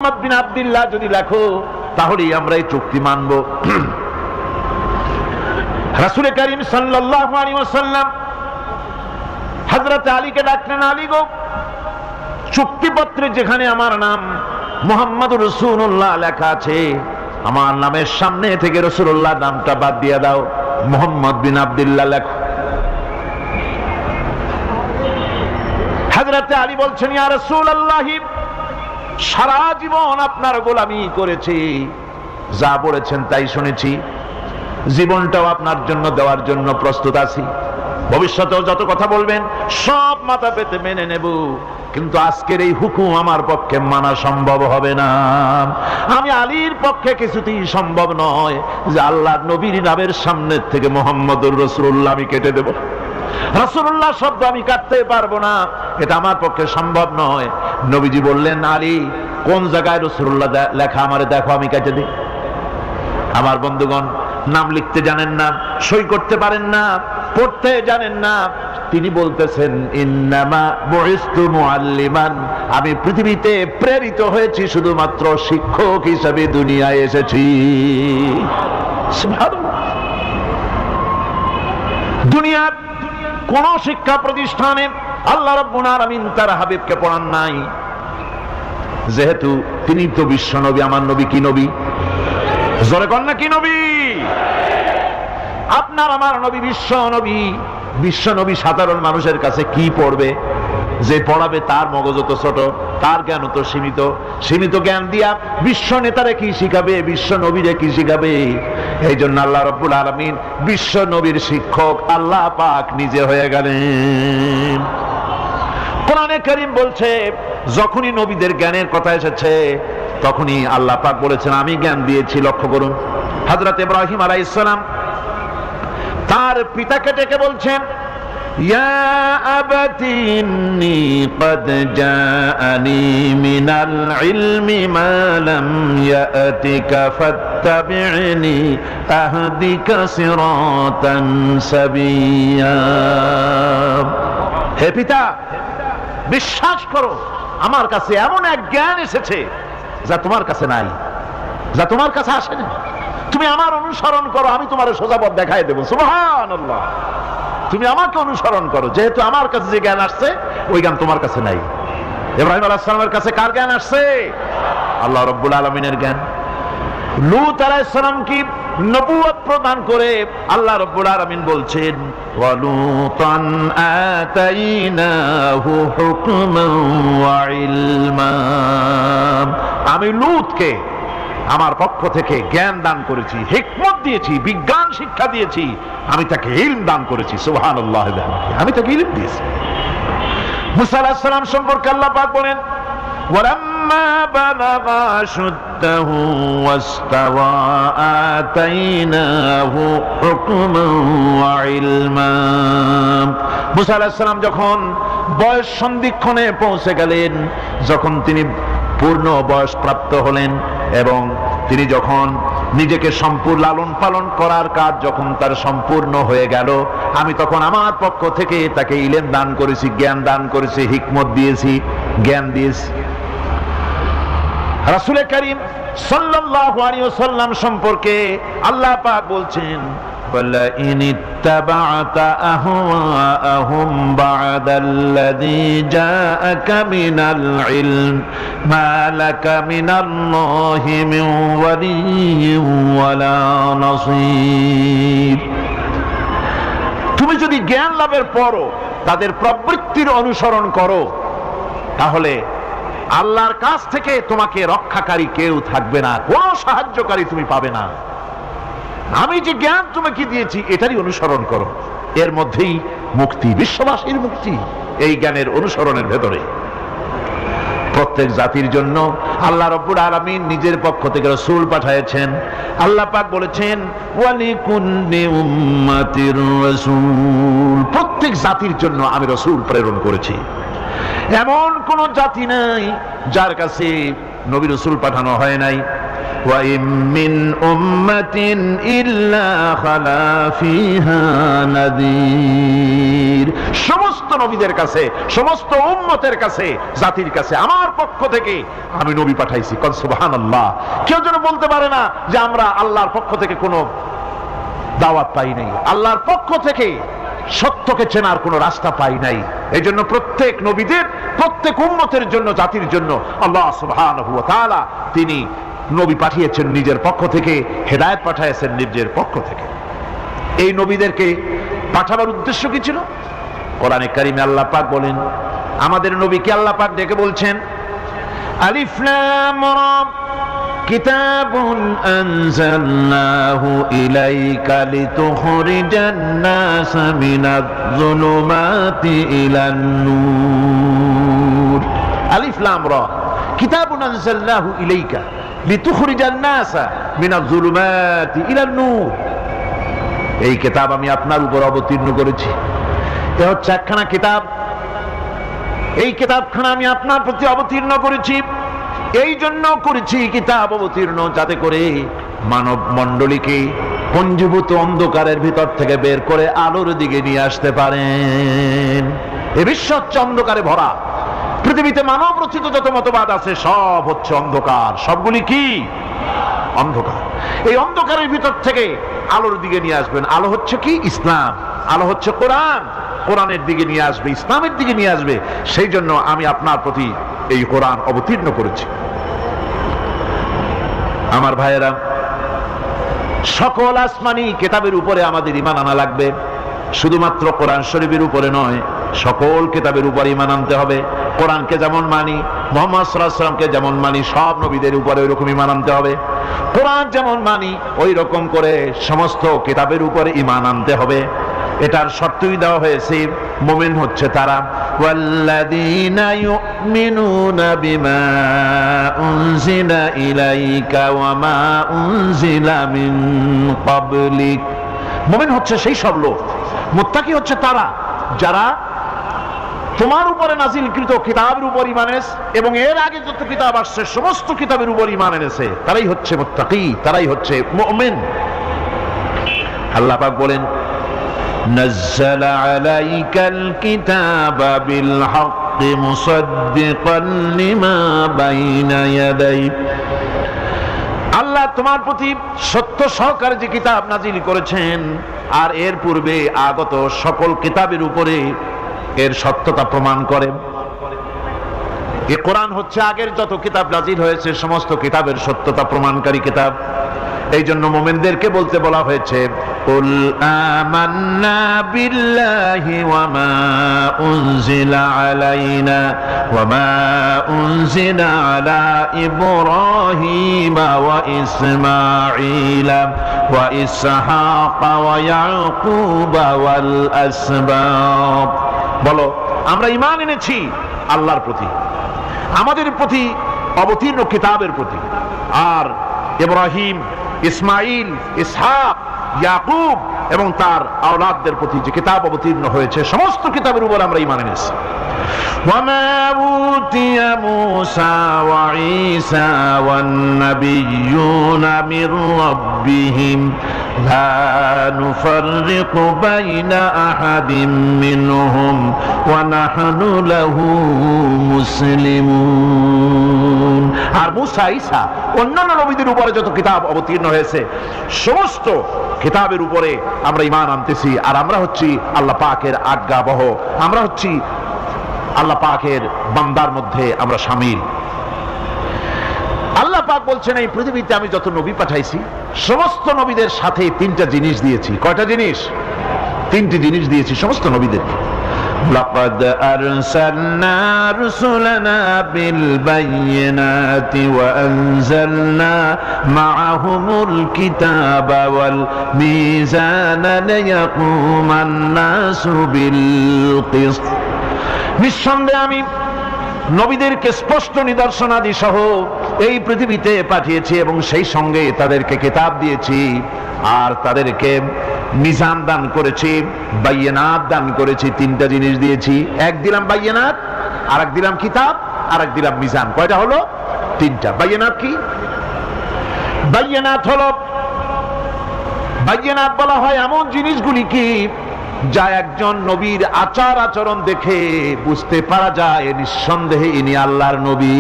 মুহাম্মদ বিন আব্দুল্লাহ যদি লেখো তাহলেই আমরা এই চুক্তি মানব। রাসূল করিম সাল্লাল্লাহু আলাইহি ওয়াসাল্লাম হযরত আলীকে ডাকলেন, আলী গো, চুক্তিপত্রে যেখানে আমার নাম মুহাম্মদুর রাসূলুল্লাহ লেখা আছে, আমার নামের সামনে থেকে রাসূলুল্লাহ নামটা বাদ দিয়ে দাও, মুহাম্মদ বিন আব্দুল্লাহ লেখো। হযরত আলী বলছেন, ইয়া রাসূলুল্লাহ, সারা জীবন আপনার গোলামি করেছি, যা বলেছেন তাই শুনেছি, জীবনটাও আপনার জন্য দেওয়ার জন্য প্রস্তুত আছি, ভবিষ্যতেও যত কথা বলবেন সব মাথা পেতে মেনে নেব, কিন্তু আজকের এই হুকুম আমার পক্ষে মানা সম্ভব হবে না। আমি আলীর পক্ষে কিছুতেই সম্ভব নয় যে আল্লাহর নবীর নামের সামনে থেকে মুহাম্মদুর রাসূলুল্লাহ আমি কেটে দেব। রাসূলুল্লাহ শব্দ আমি কাটতে পারবো না, এটা আমার পক্ষে সম্ভব নয়। নবীজি বললেন, আলী, কোন জায়গায় রাসূলুল্লাহ লেখা আমারে দেখো, আমি কেটে দিই। আমার বন্ধুগণ, নাম লিখতে জানেন না, সই করতে পারেন না, পড়তে জানেন না, তিনি বলতেছেন, ইন্নামা বুইসতু মুআল্লিমান, আমি পৃথিবীতে প্রেরিত হয়েছি শুধুমাত্র শিক্ষক হিসেবে দুনিয়ায় এসেছি। সুবহানাল্লাহ। দুনিয়ার কোন শিক্ষা প্রতিষ্ঠানে আল্লাহ রাব্বুল আলামিন তার হাবিবকে পড়ান নাই, যেহেতু তিনি তো বিশ্ব নবী। আমার নবী কি নবী? জোরে কর না, কি নবী? আপনার আমার নবী বিশ্ব নবী। বিশ্ব নবী সাধারণ মানুষের কাছে কি পড়বে? যে পড়াবে তার মগজ তো ছোট, তার জ্ঞান তো সীমিত। সীমিত জ্ঞান দিয়া বিশ্ব নেতারে কি শিখাবে, বিশ্ব নবীরে কি শিখাবে? এই জন্য আল্লাহ রাব্বুল আলামিন বিশ্ব নবীর শিক্ষক আল্লাহ পাক নিজে হয়ে গেলেন। কোরআনে কারীম বলছে, যখনই নবীদের জ্ঞানের কথা এসেছে তখনই আল্লাহ পাক বলেছেন, আমি জ্ঞান দিয়েছি। লক্ষ্য করুন, হযরত ইব্রাহিম আলাইহিস সালাম তার পিতাকে ডেকে বলছেন, ইয়া আবাতি ইন্নী ক্বাদ জাআনি মিনাল ইলমি মা লাম ইয়াতিকা ফাত্তাবি'নি আহদিকা সিরাতান সাবিয়্যা। হে পিতা, বিশ্বাস করো, আমার কাছে এমন এক জ্ঞান এসেছে যা তোমার কাছে নাই, যা তোমার কাছে আসেনি। তুমি আমার অনুসরণ করো, আমি তোমার সোজা পথ দেখাই দেবো। সুবহানাল্লাহ। তুমি আমাকে অনুসরণ করো, যেহেতু আমার কাছে যে জ্ঞান আসছে ওই জ্ঞান তোমার কাছে নাই। ইব্রাহিম আলাইহিস সালামের কাছে কার জ্ঞান আসছে? আল্লাহ রাব্বুল আলামিনের জ্ঞান। লূত আলাইহিস সালাম কি নবুয়ত প্রদান করে আল্লাহ রাব্বুল আলামিন বলছেন, ওয়া লূতান আতাইনাহু হুকমান ওয়া ইলমা, আমি লূতকে আমার পক্ষ থেকে জ্ঞান দান করেছি, হিকমত দিয়েছি, বিজ্ঞান শিক্ষা দিয়েছি, আমি তাকে ইলম দান করেছি। সুবহানাল্লাহ, আমি তাকে ইলম দিয়েছি। মুসা আলাইহিস সালাম সম্পর্কে আল্লাহ পাক বলেন, ওয়ালাম্মা বালাগা আশুদ্দাহু ওয়াস্তাওয়া আতাইনাহু হুকমান ওয়া ইলমা। মুসা আলাইহিস সালাম যখন বয়স সন্ধিক্ষণে পৌঁছে গেলেন, যখন তিনি পূর্ণ বয়স প্রাপ্ত হলেন এবং তিনি যখন নিজেকে সম্পূর্ণ লালন পালন করার কাজ যখন তার সম্পূর্ণ হয়ে গেল, আমি তখন আমার পক্ষ থেকে তাকে ইলম দান করেছি, জ্ঞান দান করেছি, হিকমত দিয়েছি, জ্ঞান দিয়েছি। রাসূল করিম সাল্লাল্লাহু আলাইহি ওয়াসাল্লাম সম্পর্কে আল্লাহ পাক বলছেন, وَلَئِنِ اتَّبَعْتَ أَهْوَاءَهُمْ بَعْدَ الَّذِي جَاءَكَ مِنَ الْعِلْمِ مَا لَكَ مِنَ اللَّهِ مِنْ وَلِيٍّ وَلَا نَصِيرٍ। তুমি যদি জ্ঞান লাভের পরও তাদের প্রবৃত্তির অনুসরণ করো, তাহলে আল্লাহর কাছ থেকে তোমাকে রক্ষাকারী কেউ থাকবে না, কোনো সাহায্যকারী তুমি পাবে না। আমি যে জ্ঞান তোমাকে দিয়েছি এটারই অনুসরণ করো, এর মধ্যেই মুক্তি, বিশ্ববাসীর মুক্তি এই জ্ঞানের অনুসরণের ভেতরে। প্রত্যেক জাতির জন্য আল্লাহ রাব্বুল আলামিন নিজের পক্ষ থেকে রাসূল পাঠিয়েছেন। আল্লাহ পাক বলেছেন, ওয়ালিকুল্লি উম্মাতির রাসূল, প্রত্যেক জাতির জন্য আমি রাসূল প্রেরণ করেছি। এমন কোন জাতি নাই যার কাছে নবী রাসূল পাঠানো হয় নাই, ওয়া ইম মিন উম্মাতিন ইল্লা খালা ফিহা নাযীর। সমস্ত নবীদের কাছে, সমস্ত উম্মতের কাছে, জাতির কাছে আমার পক্ষ থেকে আমি নবী পাঠাইছি। কোন সুবহানাল্লাহ। কেউ যেন বলতে পারে না যে আমরা আল্লাহর পক্ষ থেকে কোনো দাওয়াত পাই নাই, আল্লাহর পক্ষ থেকে সত্যকে চেনার কোনো রাস্তা পাই নাই। এই জন্য প্রত্যেক নবীদের, প্রত্যেক উম্মতের জন্য, জাতির জন্য আল্লাহ সুবহানাহু ওয়া তাআলা তিনি নবী পাঠিয়েছেন নিজের পক্ষ থেকে, হেদায়েত পাঠিয়েছেন নিজের পক্ষ থেকে। এই নবীদেরকে পাঠাবার উদ্দেশ্য কি ছিল? কোরআনে কারিমে আল্লাহ পাক বলেন, আমাদের নবীকে আল্লাহ পাক ডেকে বলছেন, আলিফ লাম রা কিতাবুন আনজালনাহু ইলাইকা লিতুখরিজান নাস মিনাজ যুলুমাতি ইলান নূর। আলিফ লাম রা কিতাবুন আনজালনাহু ইলাইকা লিতুখরিজান নাস মিনাজ যুলুমাতি ইলান নূর। এই কিতাব আমি আপনার উপর অবতীর্ণ করেছি। এ হচ্ছে একখানা কিতাব। এই কিতাবখানা আমি আপনার প্রতি অবতীর্ণ করেছি। এই জন্য করেছি কিতাব অবতীর্ণ, যাতে করে মানব মণ্ডলীকে পঞ্জীভূত অন্ধকারের ভিতর থেকে বের করে আলোর দিকে নিয়ে আসতে পারেন। এ বিশ্ব হচ্ছে অন্ধকারে ভরা। পৃথিবীতে মানব রচিত যত মতবাদ আছে সব হচ্ছে অন্ধকার। সবগুলি কি? অন্ধকার। এই অন্ধকারের ভিতর থেকে আলোর দিকে নিয়ে আসবেন। আলো হচ্ছে কি? ইসলাম। আলো হচ্ছে কোরআন। কোরআনের দিকে নিয়ে আসবে, ইসলামের দিকে নিয়ে আসবে। সেই জন্য আমি আপনার প্রতি এই কোরআন অবতীর্ণ করেছি। আমার ভাইয়েরা, সকল আসমানি কিতাবের উপরে আমাদের ঈমান আনা লাগবে। শুধুমাত্র কোরআন শরীফের উপরে নয়, সকল কিতাবের উপর ঈমান আনতে হবে। কোরআনকে যেমন মানি, মুহাম্মদ সাল্লাল্লাহু আলাইহি ওয়াসাল্লামকে যেমন মানি, সব নবীদের উপরে ওই রকম ঈমান আনতে হবে। কোরআন যেমন মানি ওই রকম করে সমস্ত কিতাবের উপরে ঈমান আনতে হবে। এটার শর্তই দেওয়া হয়েছে, মুমিন হচ্ছে তারা, ওয়াল্লাযীনা ইউমিনুনা বিমা উনজিলা ইলাইকা ওয়া মা উনজিলা মিন ক্বাবলিক। মুমিন হচ্ছে সেই সব লোক, মুত্তাকি হচ্ছে তারা যারা তোমার উপরে নাজিলকৃত কিতাবের উপর ঈমান এনেছে এবং এর আগে যত কিতাব আসছে সমস্ত কিতাবের উপর ঈমান এনেছে। তারাই হচ্ছে মুত্তাকি, তারাই হচ্ছে মুমিন। আল্লাহ পাক বলেন, نزل عليك الكتاب بالحق مصدقا لما بين يديه। আল্লাহ তোমার প্রতি সত্য সহকারে যে কিতাব নাজিল করেছেন আর এর পূর্বে আগত সকল কিতাবের উপরে এর সত্যতা প্রমাণ করে। এই কোরআন হচ্ছে আগের যত কিতাব নাজিল হয়েছে সমস্ত কিতাবের সত্যতা প্রমাণকারী কিতাব। এই জন্য মুমিনদেরকে বলতে বলা হয়েছে, কুল আমান্না বিল্লাহি ওয়া মা উনজিলা আলাইনা ওয়া মা উনজিলা আলা ইব্রাহিম ওয়া ইসমাঈল ওয়া ইসহাক ওয়া ইয়াকুব ওয়াল আসবাত। বলো, আমরা ঈমান এনেছি আল্লাহর প্রতি, আমাদের প্রতি অবতীর্ণ কিতাবের প্রতি, আর ইব্রাহিম, ইসমাইল, ইসহাক, ইয়াকুব এবং তার আওলাদদের প্রতি যে কিতাব অবতীর্ণ হয়েছে সমস্ত কিতাবের উপর আমরা ঈমান এনেছি। ওয়ামা উতিয়া মূসা ওয়া ঈসা ওয়ান নাবিয়্যুনা মির রাব্বিহিম লা নুফাররিকু বাইনা আহাদিম মিনহুম ওয়া নাহনু লাহু মুসলিমুন। আর মূসা, ঈসা, অন্যান্য নবীদের উপরে যত কিতাব অবতীর্ণ হয়েছে সমস্ত কিতাবের উপরে আমরা ঈমান আনতেছি। আর আমরা হচ্ছি আল্লাহ পাকের আজ্ঞাবহ, আমরা হচ্ছি আল্লাহ পাকের বান্দার মধ্যে আমরা শামিল। আল্লাহ পাক বলছেন, এই পৃথিবীতে আমি যত নবী পাঠাইছি সমস্ত নবীদের সাথে তিনটা জিনিস দিয়েছি। কয়টা জিনিস? তিনটি জিনিস দিয়েছি সমস্ত নবীদেরকে। লাকাদ আরসালনা রুসুলানা বিল বাইয়িনাতি ওয়া আনজালনা মাআহুমুল কিতাবা ওয়াল মিজানা লিয়াকুমান নাসু বিল কিসত। নিঃসন্দেহে আমি নবীদেরকে স্পষ্ট নিদর্শনাদি সহ এই পৃথিবীতে পাঠিয়েছি এবং সেই সঙ্গে তাদেরকে কিতাব দিয়েছি আর তাদেরকে মিজান দান করেছি, বাইয়িনাত দান করেছি। তিনটা জিনিস দিয়েছি। এক দিলাম বাইয়িনাত, আর এক দিলাম কিতাব, আর এক দিলাম মিজান। কয়টা হলো? তিনটা। বাইয়িনাত কি? বাইয়িনাত হলো, বাইয়িনাত বলা হয় এমন জিনিসগুলি কি যা একজন নবীর আচার আচরণ দেখে বুঝতে পারা যায় নিঃসন্দেহে ইনি আল্লাহর নবী।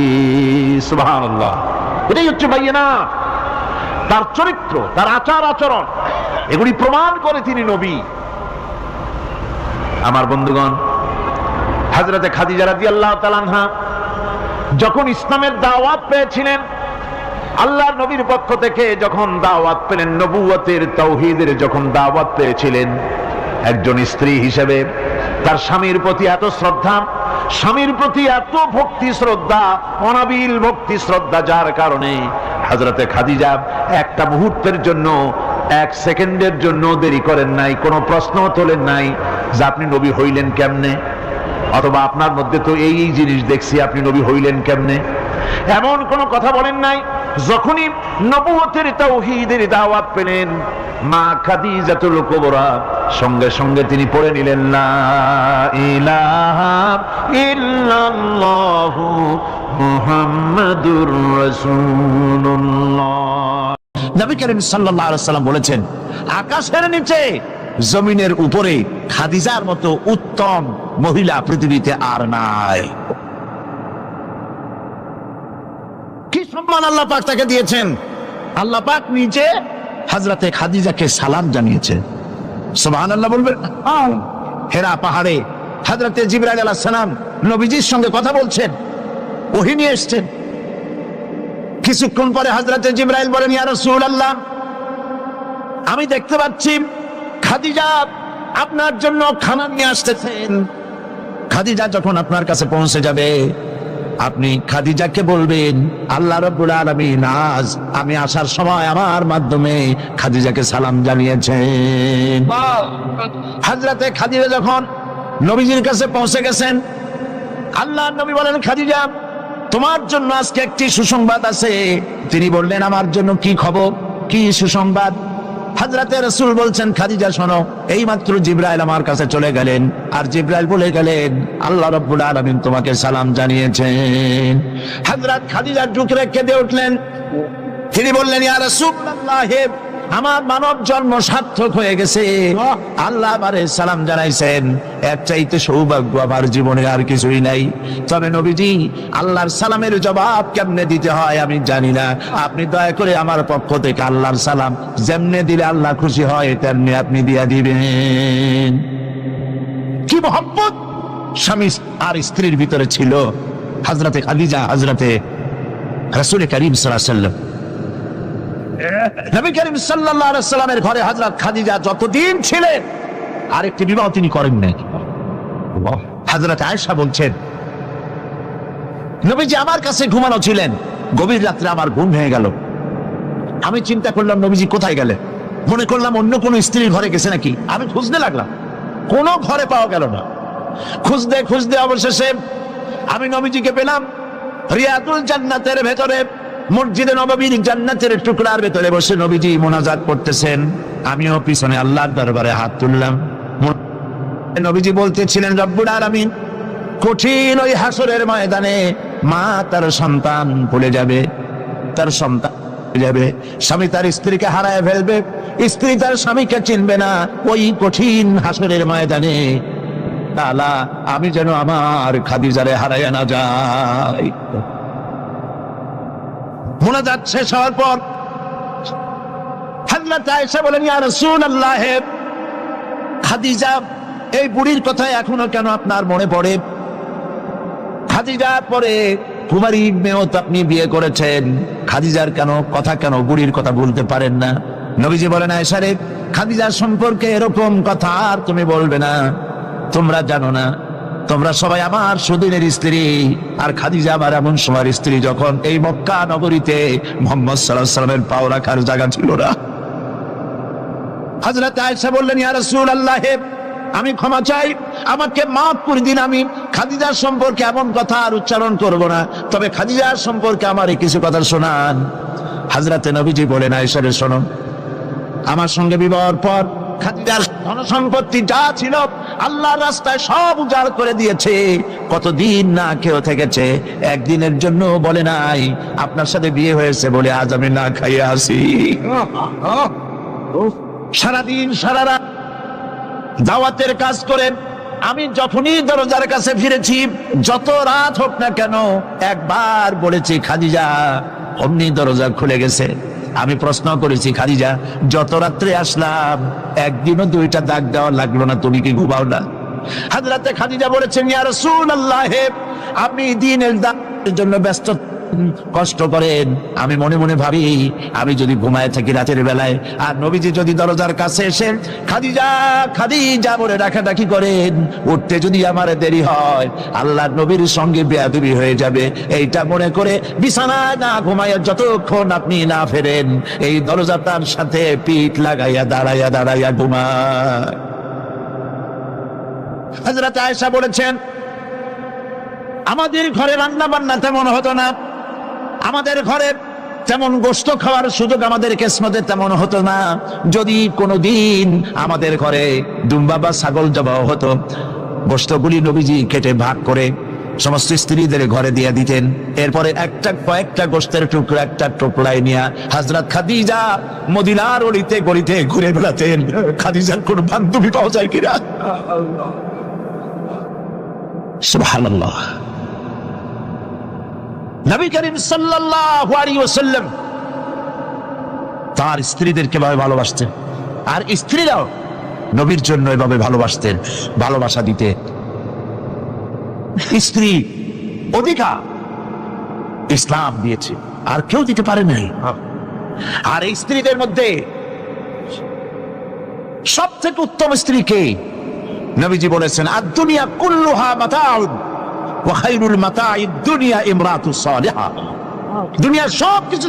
সুবহানাল্লাহ, এটাই হচ্ছে বাইয়িনাত। তার চরিত্র, তার আচার আচরণ এগুলি প্রমাণ করে তিনি নবী। আমার বন্ধুগণ, হযরতে খাদিজা রাদিয়াল্লাহু তাআলা আনহা যখন ইসলামের দাওয়াত পেয়েছিলেন, আল্লাহর নবীর পক্ষ থেকে যখন দাওয়াত পেলেন, নবুয়তের তাওহীদের যখন দাওয়াত পেয়েছিলেন, একজন স্ত্রী হিসেবে তার স্বামীর প্রতি এত শ্রদ্ধা, স্বামীর প্রতি এত ভক্তি শ্রদ্ধা, অনাবিল ভক্তি শ্রদ্ধা, যার কারণে হযরতে খাদিজা একটা মুহূর্তের জন্য, এক সেকেন্ডের জন্য দেরি করেন নাই, কোনো প্রশ্ন তোলেন নাই যে আপনি নবী হইলেন কেমনে, অথবা আপনার মধ্যে তো এই জিনিস দেখছি, আপনি নবী হইলেন কেমনে, এমন কোনো কথা বলেন নাই। যখনই নবুয়তের তাওহীদের দাওয়াত পেলেন, মা খাদিজাতুল কুবরা সঙ্গে সঙ্গে তিনি পড়ে নিলেন লা ইলাহা ইল্লাল্লাহু মুহাম্মাদুর রাসূলুল্লাহ। নবী করিম সাল্লাল্লাহু আলাইহি ওয়াসাল্লাম বলেছেন, আকাশের নিচে জমিনের উপরে খাদিজার মতো উত্তম মহিলা পৃথিবীতে আর নাই। কি সম্মান আল্লাহ পাক তাকে দিয়েছেন। আল্লাহ পাক নিজে হযরতে খাদিজাকে সালাম জানিয়েছেন। সুবহানাল্লাহ বলবেন। হেরা পাহাড়ে হযরতে জিবরাইল আলাইহিস সালাম নবীজির সঙ্গে কথা বলছেন, ওহী নিয়ে এসেছেন। কিছুক্ষণ পরে হযরতে জিবরাইল বলেন, ইয়া রাসূলুল্লাহ, আমি দেখতে পাচ্ছি খাদিজা আপনার জন্য খানা নিয়ে আসতেছেন। খাদিজা যখন আপনার কাছে পৌঁছে যাবে, আপনি খাদিজাকে বলবেন, আল্লাহ রাব্বুল আলামিন আজ আমি আসার সময় আমার মাধ্যমে খাদিজাকে সালাম জানিয়েছেন। হযরতে খাদিজা যখন নবীজির কাছে পৌঁছে গেছেন, আল্লাহর নবী বলেন, খাদিজা তোমার জন্য আজকে একটি সুসংবাদ আছে। তিনি বললেন, আমার জন্য কি খবর, কি সুসংবাদ? হযরতে রাসূল বলছেন, খাদিজা শোনো, এইমাত্র জিবরাইল আমার কাছে চলে গেলেন, আর জিবরাইল বলে গেলেন আল্লাহ রাব্বুল আলামিন তোমাকে সালাম জানিয়েছেন। হযরত খাদিজা ঢুকে কেঁদে উঠলেন। তিনি বললেন, ইয়া রাসূলুল্লাহ, আমার মানব জন্ম সার্থক হয়ে গেছে, আল্লাহ আমারে সালাম জানাইছেন, এর চাইতে সৌভাগ্য আমার জীবনে আর কিছুই নাই। তবে নবীজি, আল্লাহর সালামের জবাব কেমনে দিতে হয় আমি জানি না, আপনি দয়া করে আমার পক্ষ থেকে আল্লাহর সালাম যেমনে দিলে আল্লাহ খুশি হয় তেমনি আপনি দিয়া দিবেন। কি মহব্বত স্বামী আর স্ত্রীর ভিতরে ছিল। হযরতে খাদিজা হযরতে রাসূল করিম সাল্লাল্লাহু আলাইহি ওয়াসাল্লাম, নবী করিম সাল্লাল্লাহু আলাইহি ওয়াসাল্লামের ঘরে হযরত খাদিজা যতদিন ছিলেন আরেকটি বিবাহ তিনি করেন নাই। হযরত আয়েশা বলছেন, নবীজি আমার কাছে ঘুমানো ছিলেন, গভীর রাত্রে আমার ঘুম ভেঙে গেল। আমি চিন্তা করলাম নবীজি কোথায় গেলে, মনে করলাম অন্য কোন স্ত্রীর ঘরে গেছে নাকি। আমি খুঁজতে লাগলাম, কোনো ঘরে পাওয়া গেল না। খুঁজতে খুঁজতে অবশেষে আমি নবীজিকে পেলাম রিয়াদুল জান্নাতের ভেতরে, মসজিদে নববীর জান্নাতের টুকরার ভেতরে বসে নবীজি মুনাজাত করতেছেন। আমিও পিছনে আল্লাহর দরবারে হাত তুললাম। নবীজি বলতেছিলেন, রব্বুল আলামিন কঠিন ওই হাসরের ময়দানে মা তার সন্তান ভুলে যাবে, তার সন্তান যাবে, স্বামী তার স্ত্রীকে হারায় ফেলবে, স্ত্রী তার স্বামীকে চিনবে না। ওই কঠিন হাসরের ময়দানে আল্লাহ আমি যেন আমার খাদিজারে হারায় না যাই। মুনাজাত শেষ হওয়ার পর হযরত আয়েশা বলেন, ইয়া রাসূলুল্লাহ, খাদিজা এই বুড়ির কথা এখনো কেন আপনার মনে পড়ে? খাদিজার পরে কুমারী মেয়েও তো আপনি বিয়ে করেছেন, খাদিজার কেন বুড়ির কথা বলতে পারেন না? নবীজি বলেন, আয়েশা রে, খাদিজার সম্পর্কে এরকম কথা আর তুমি বলবে না। তোমরা জানো না, তোমরা সবাই আমার সুদিনের স্ত্রী, আর খাদিজা আমার এমন সময়ের স্ত্রী যখন এই মক্কা নগরীতে মুহাম্মদ সাল্লাল্লাহু আলাইহি ওয়াসাল্লামের পাও রাখার জায়গা ছিল না। হযরত আয়েশা বললেন, ইয়া রাসূলুল্লাহ, আমি ক্ষমা চাই, আমাকে মাফ করে দিন। আমি খাদিজার সম্পর্কে এমন কথা আর উচ্চারণ করব না, তবে খাদিজার সম্পর্কে আমার কিছু কথা শোনান। হযরতে নবীজি বলেন, আয়েশা রে শোনো, আমার সঙ্গে বিবাহের পর খাদিজার ধন সম্পত্তি যা ছিল আল্লাহর রাস্তায় সব উজাড় করে দিয়েছে, কতদিন না খেয়ে থেকেছে, একদিনের জন্য বলে নাই আপনার সাথে বিয়ে হয়েছে বলে আজ আমি না খাইয়ে আসি। সারাদিন সারা রাত দাওয়াতের কাজ করেন। আমি যখনই দরজার কাছে ফিরেছি, যত রাত হোক না কেন, একবার বলেছি খাদিজা, অমনি দরজা খুলে গেছে। আমি প্রশ্ন করেছি, খাদিজা যত রাত্রে আসলাম একদিনও দুইটা দাগ দেওয়া লাগলো না, তুমি কি ঘুমাও না? হযরতে খাদিজা বলেছেন, ইয়া রাসূলুল্লাহ, আপনি দিনের দাওয়াতের জন্য ব্যস্ত, কষ্ট করেন, আমি মনে মনে ভাবি আমি যদি ঘুমায় থাকি রাতের বেলায়, আর নবীজি যদি দরজার কাছে এসে খাদিজা খাদিজা বলে ডাকাডাকি করেন, উঠতে যদি আমার দেরি হয় আল্লাহর নবীর সঙ্গে বেয়াদবি হয়ে যাবে, এইটা মনে করে বিছানায় না ঘুমায় যতক্ষণ আপনি না ফেরেন এই দরজাটার সাথে পিঠ লাগাইয়া দাঁড়াইয়া দাঁড়াইয়া ঘুমায়। হযরত আয়েশা বলেছেন, আমাদের ঘরে রান্না বান্না তেমন হতো না, আমাদের ঘরে তেমন গোশত খাওয়ার সুযোগ আমাদের কিসমতে তেমন হতো না। যদি কোনোদিন আমাদের ঘরে দুম্বা বা ছাগল জবাও হতো, গোশতগুলি নবীজি কেটে ভাগ করে সমস্ত স্ত্রীদের ঘরে দিয়ে দিতেন। এরপরে কয়েকটা গোশতের টুকরা একটা টোপলায় নিয়ে হযরত খাদিজা মদিনার অলিতে গলিতে ঘুরে বেড়াতেন। খাদিজার কোন বান্ধবী পাওয়া যায় কিনা? সুবহানাল্লাহ। নবী করিম সাল্লাল্লাহু আলাইহি ওয়াসাল্লাম তার স্ত্রীদেরকে ভাবে ভালোবাসতেন, আর স্ত্রীরাও নবীর জন্য এভাবে ভালোবাসতেন, ভালোবাসা দিতে। স্ত্রী অধিকার ইসলাম দিয়েছে, আর কেউ দিতে পারে নাই। আর এই স্ত্রীদের মধ্যে সবথেকে উত্তম স্ত্রী কে? নবীজি বলেছেন, আদ-দুনিয়া কুল্লুহা মাতাউন ওয়া খায়রুল মাতাঈদ দুনিয়া ইমরাতুস সালিহা। দুনিয়ার সবকিছু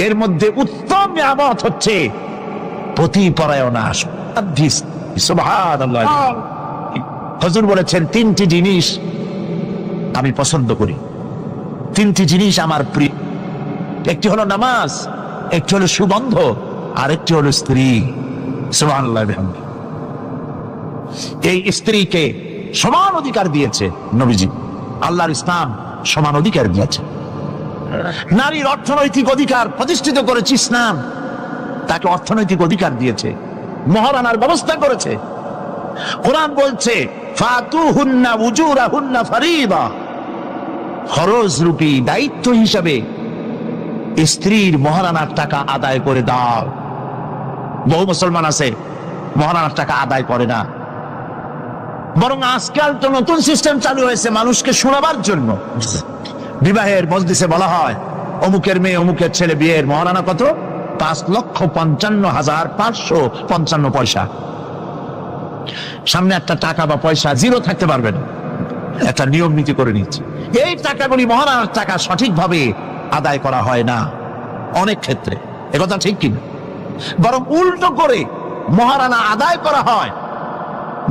এর মধ্যে উত্তম নিয়ামত হচ্ছে পতিপরায়ণা। সুবহানাল্লাহ। হুজুর বলেছেন, তিনটি জিনিস আমি পছন্দ করি, তিনটি জিনিস আমার প্রিয়। একটি হলো নামাজ, একটি হলো সুগন্ধ, আর একটি হলো স্ত্রী। সুবহানাল্লাহ। এই স্ত্রীকে সমান অধিকার দিয়েছে নবীজি, আল্লাহর ইসলাম সমান অধিকার দিয়েছে। নারীর অর্থনৈতিক অধিকার প্রতিষ্ঠিত করেছে ইসলাম, তাকে অর্থনৈতিক অধিকার দিয়েছে, মহারানার ব্যবস্থা করেছে। কোরআন বলছে, ফাতুহুন্না উজুরাহুন্না ফারিদা, ফরজ রূপী দায়িত্ব হিসাবে স্ত্রীর মহারানার টাকা আদায় করে দাও। বহু মুসলমান আছে মহারানার টাকা আদায় করে না, বরং আজকাল তো নতুন সিস্টেম চালু হয়েছে মানুষকে শোনাবার জন্য। বিবাহের মজলিসে বলা হয়, অমুকের মেয়ে অমুকের ছেলে বিয়ের মহারানা কত? 5,55,555 পয়সা। সামনে একটা টাকা বা পয়সা জিরো থাকতে পারবে না, একটা নিয়ম নীতি করে নিচ্ছে। এই টাকাগুলি মহারানার টাকা সঠিকভাবে আদায় করা হয় না অনেক ক্ষেত্রে, একথা ঠিক কিনা? বরং উল্টো করে মহারানা আদায় করা হয়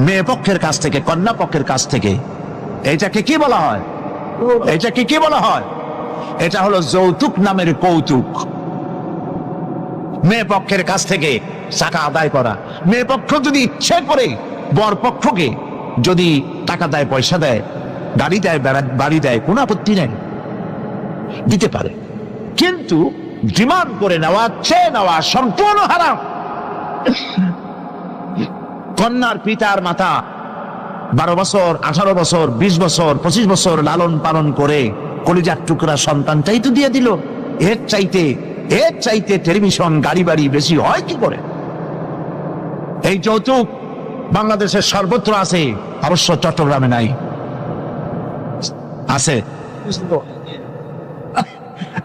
মেয়ে পক্ষের কাছ থেকে, কন্যা পক্ষের কাছ থেকে। এইটাকে কি বলা হয়? এটাকে কি বলা হয়? এটা হলো যৌতুক নামের কৌতুক। মেয়ে পক্ষের কাছ থেকে টাকা আদায় করা। মেয়ে পক্ষ যদি ইচ্ছে করে বর পক্ষকে যদি টাকা দেয়, পয়সা দেয়, গাড়ি দেয়, বাড়ি দেয়, কোনো আপত্তি নেই, দিতে পারে। কিন্তু ডিমান্ড করে নেওয়া, চেয়ে নেওয়া সম্পূর্ণ হারাম। কন্যার পিতার মাতা 12 বছর, 18 বছর, 20 বছর, 25 বছর লালন পালন করে কলিজার টুকরা সন্তানটাই তো দিয়ে দিল। এর চাইতে টেলিভিশন, গাড়ি বাড়ি বেশি হয় কি করে? এই যৌতুক বাংলাদেশের সর্বত্র আছে, অবশ্য চট্টগ্রামে নাই, আছে।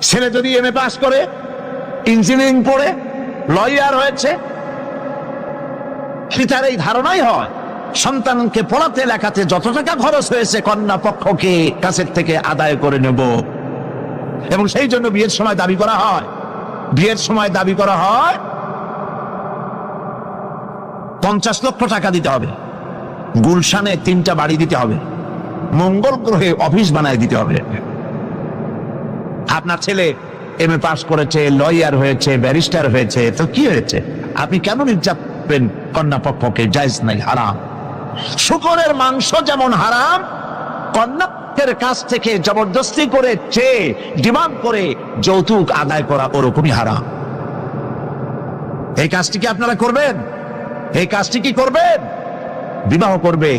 ছেলে যদি এমএ পাস করে, ইঞ্জিনিয়ারিং পড়ে, লয়ার হয়েছে, পিতার এই ধারণাই হয় সন্তানকে পড়াতে লেখাতে যত টাকা খরচ হয়েছে কন্যা পক্ষকে কাছের থেকে আদায় করে নেব। এবং সেই জন্য বিয়ের সময় দাবি করা হয়, 50 লক্ষ টাকা দিতে হবে, গুলশানে 3টা বাড়ি দিতে হবে, মঙ্গল গ্রহে অফিস বানায় দিতে হবে। আপনার ছেলে এমএ পাস করেছে, লয়ার হয়েছে, ব্যারিস্টার হয়েছে, তো কি হয়েছে? আপনি কেন নির্যাতন কন্যা পক্ষকে? জায়েজ নাই, হারাম। শুকরের মাংস যেমন হারাম, কন্যাকের কাছ থেকে জবরদস্তি করে চেয়ে ডিমান্ড করে যৌতুক আদায় করা ওরকমই হারাম। এই কাজটি কি আপনারা করবেন? এই কাজটি কি করবেন? বিবাহ করবে,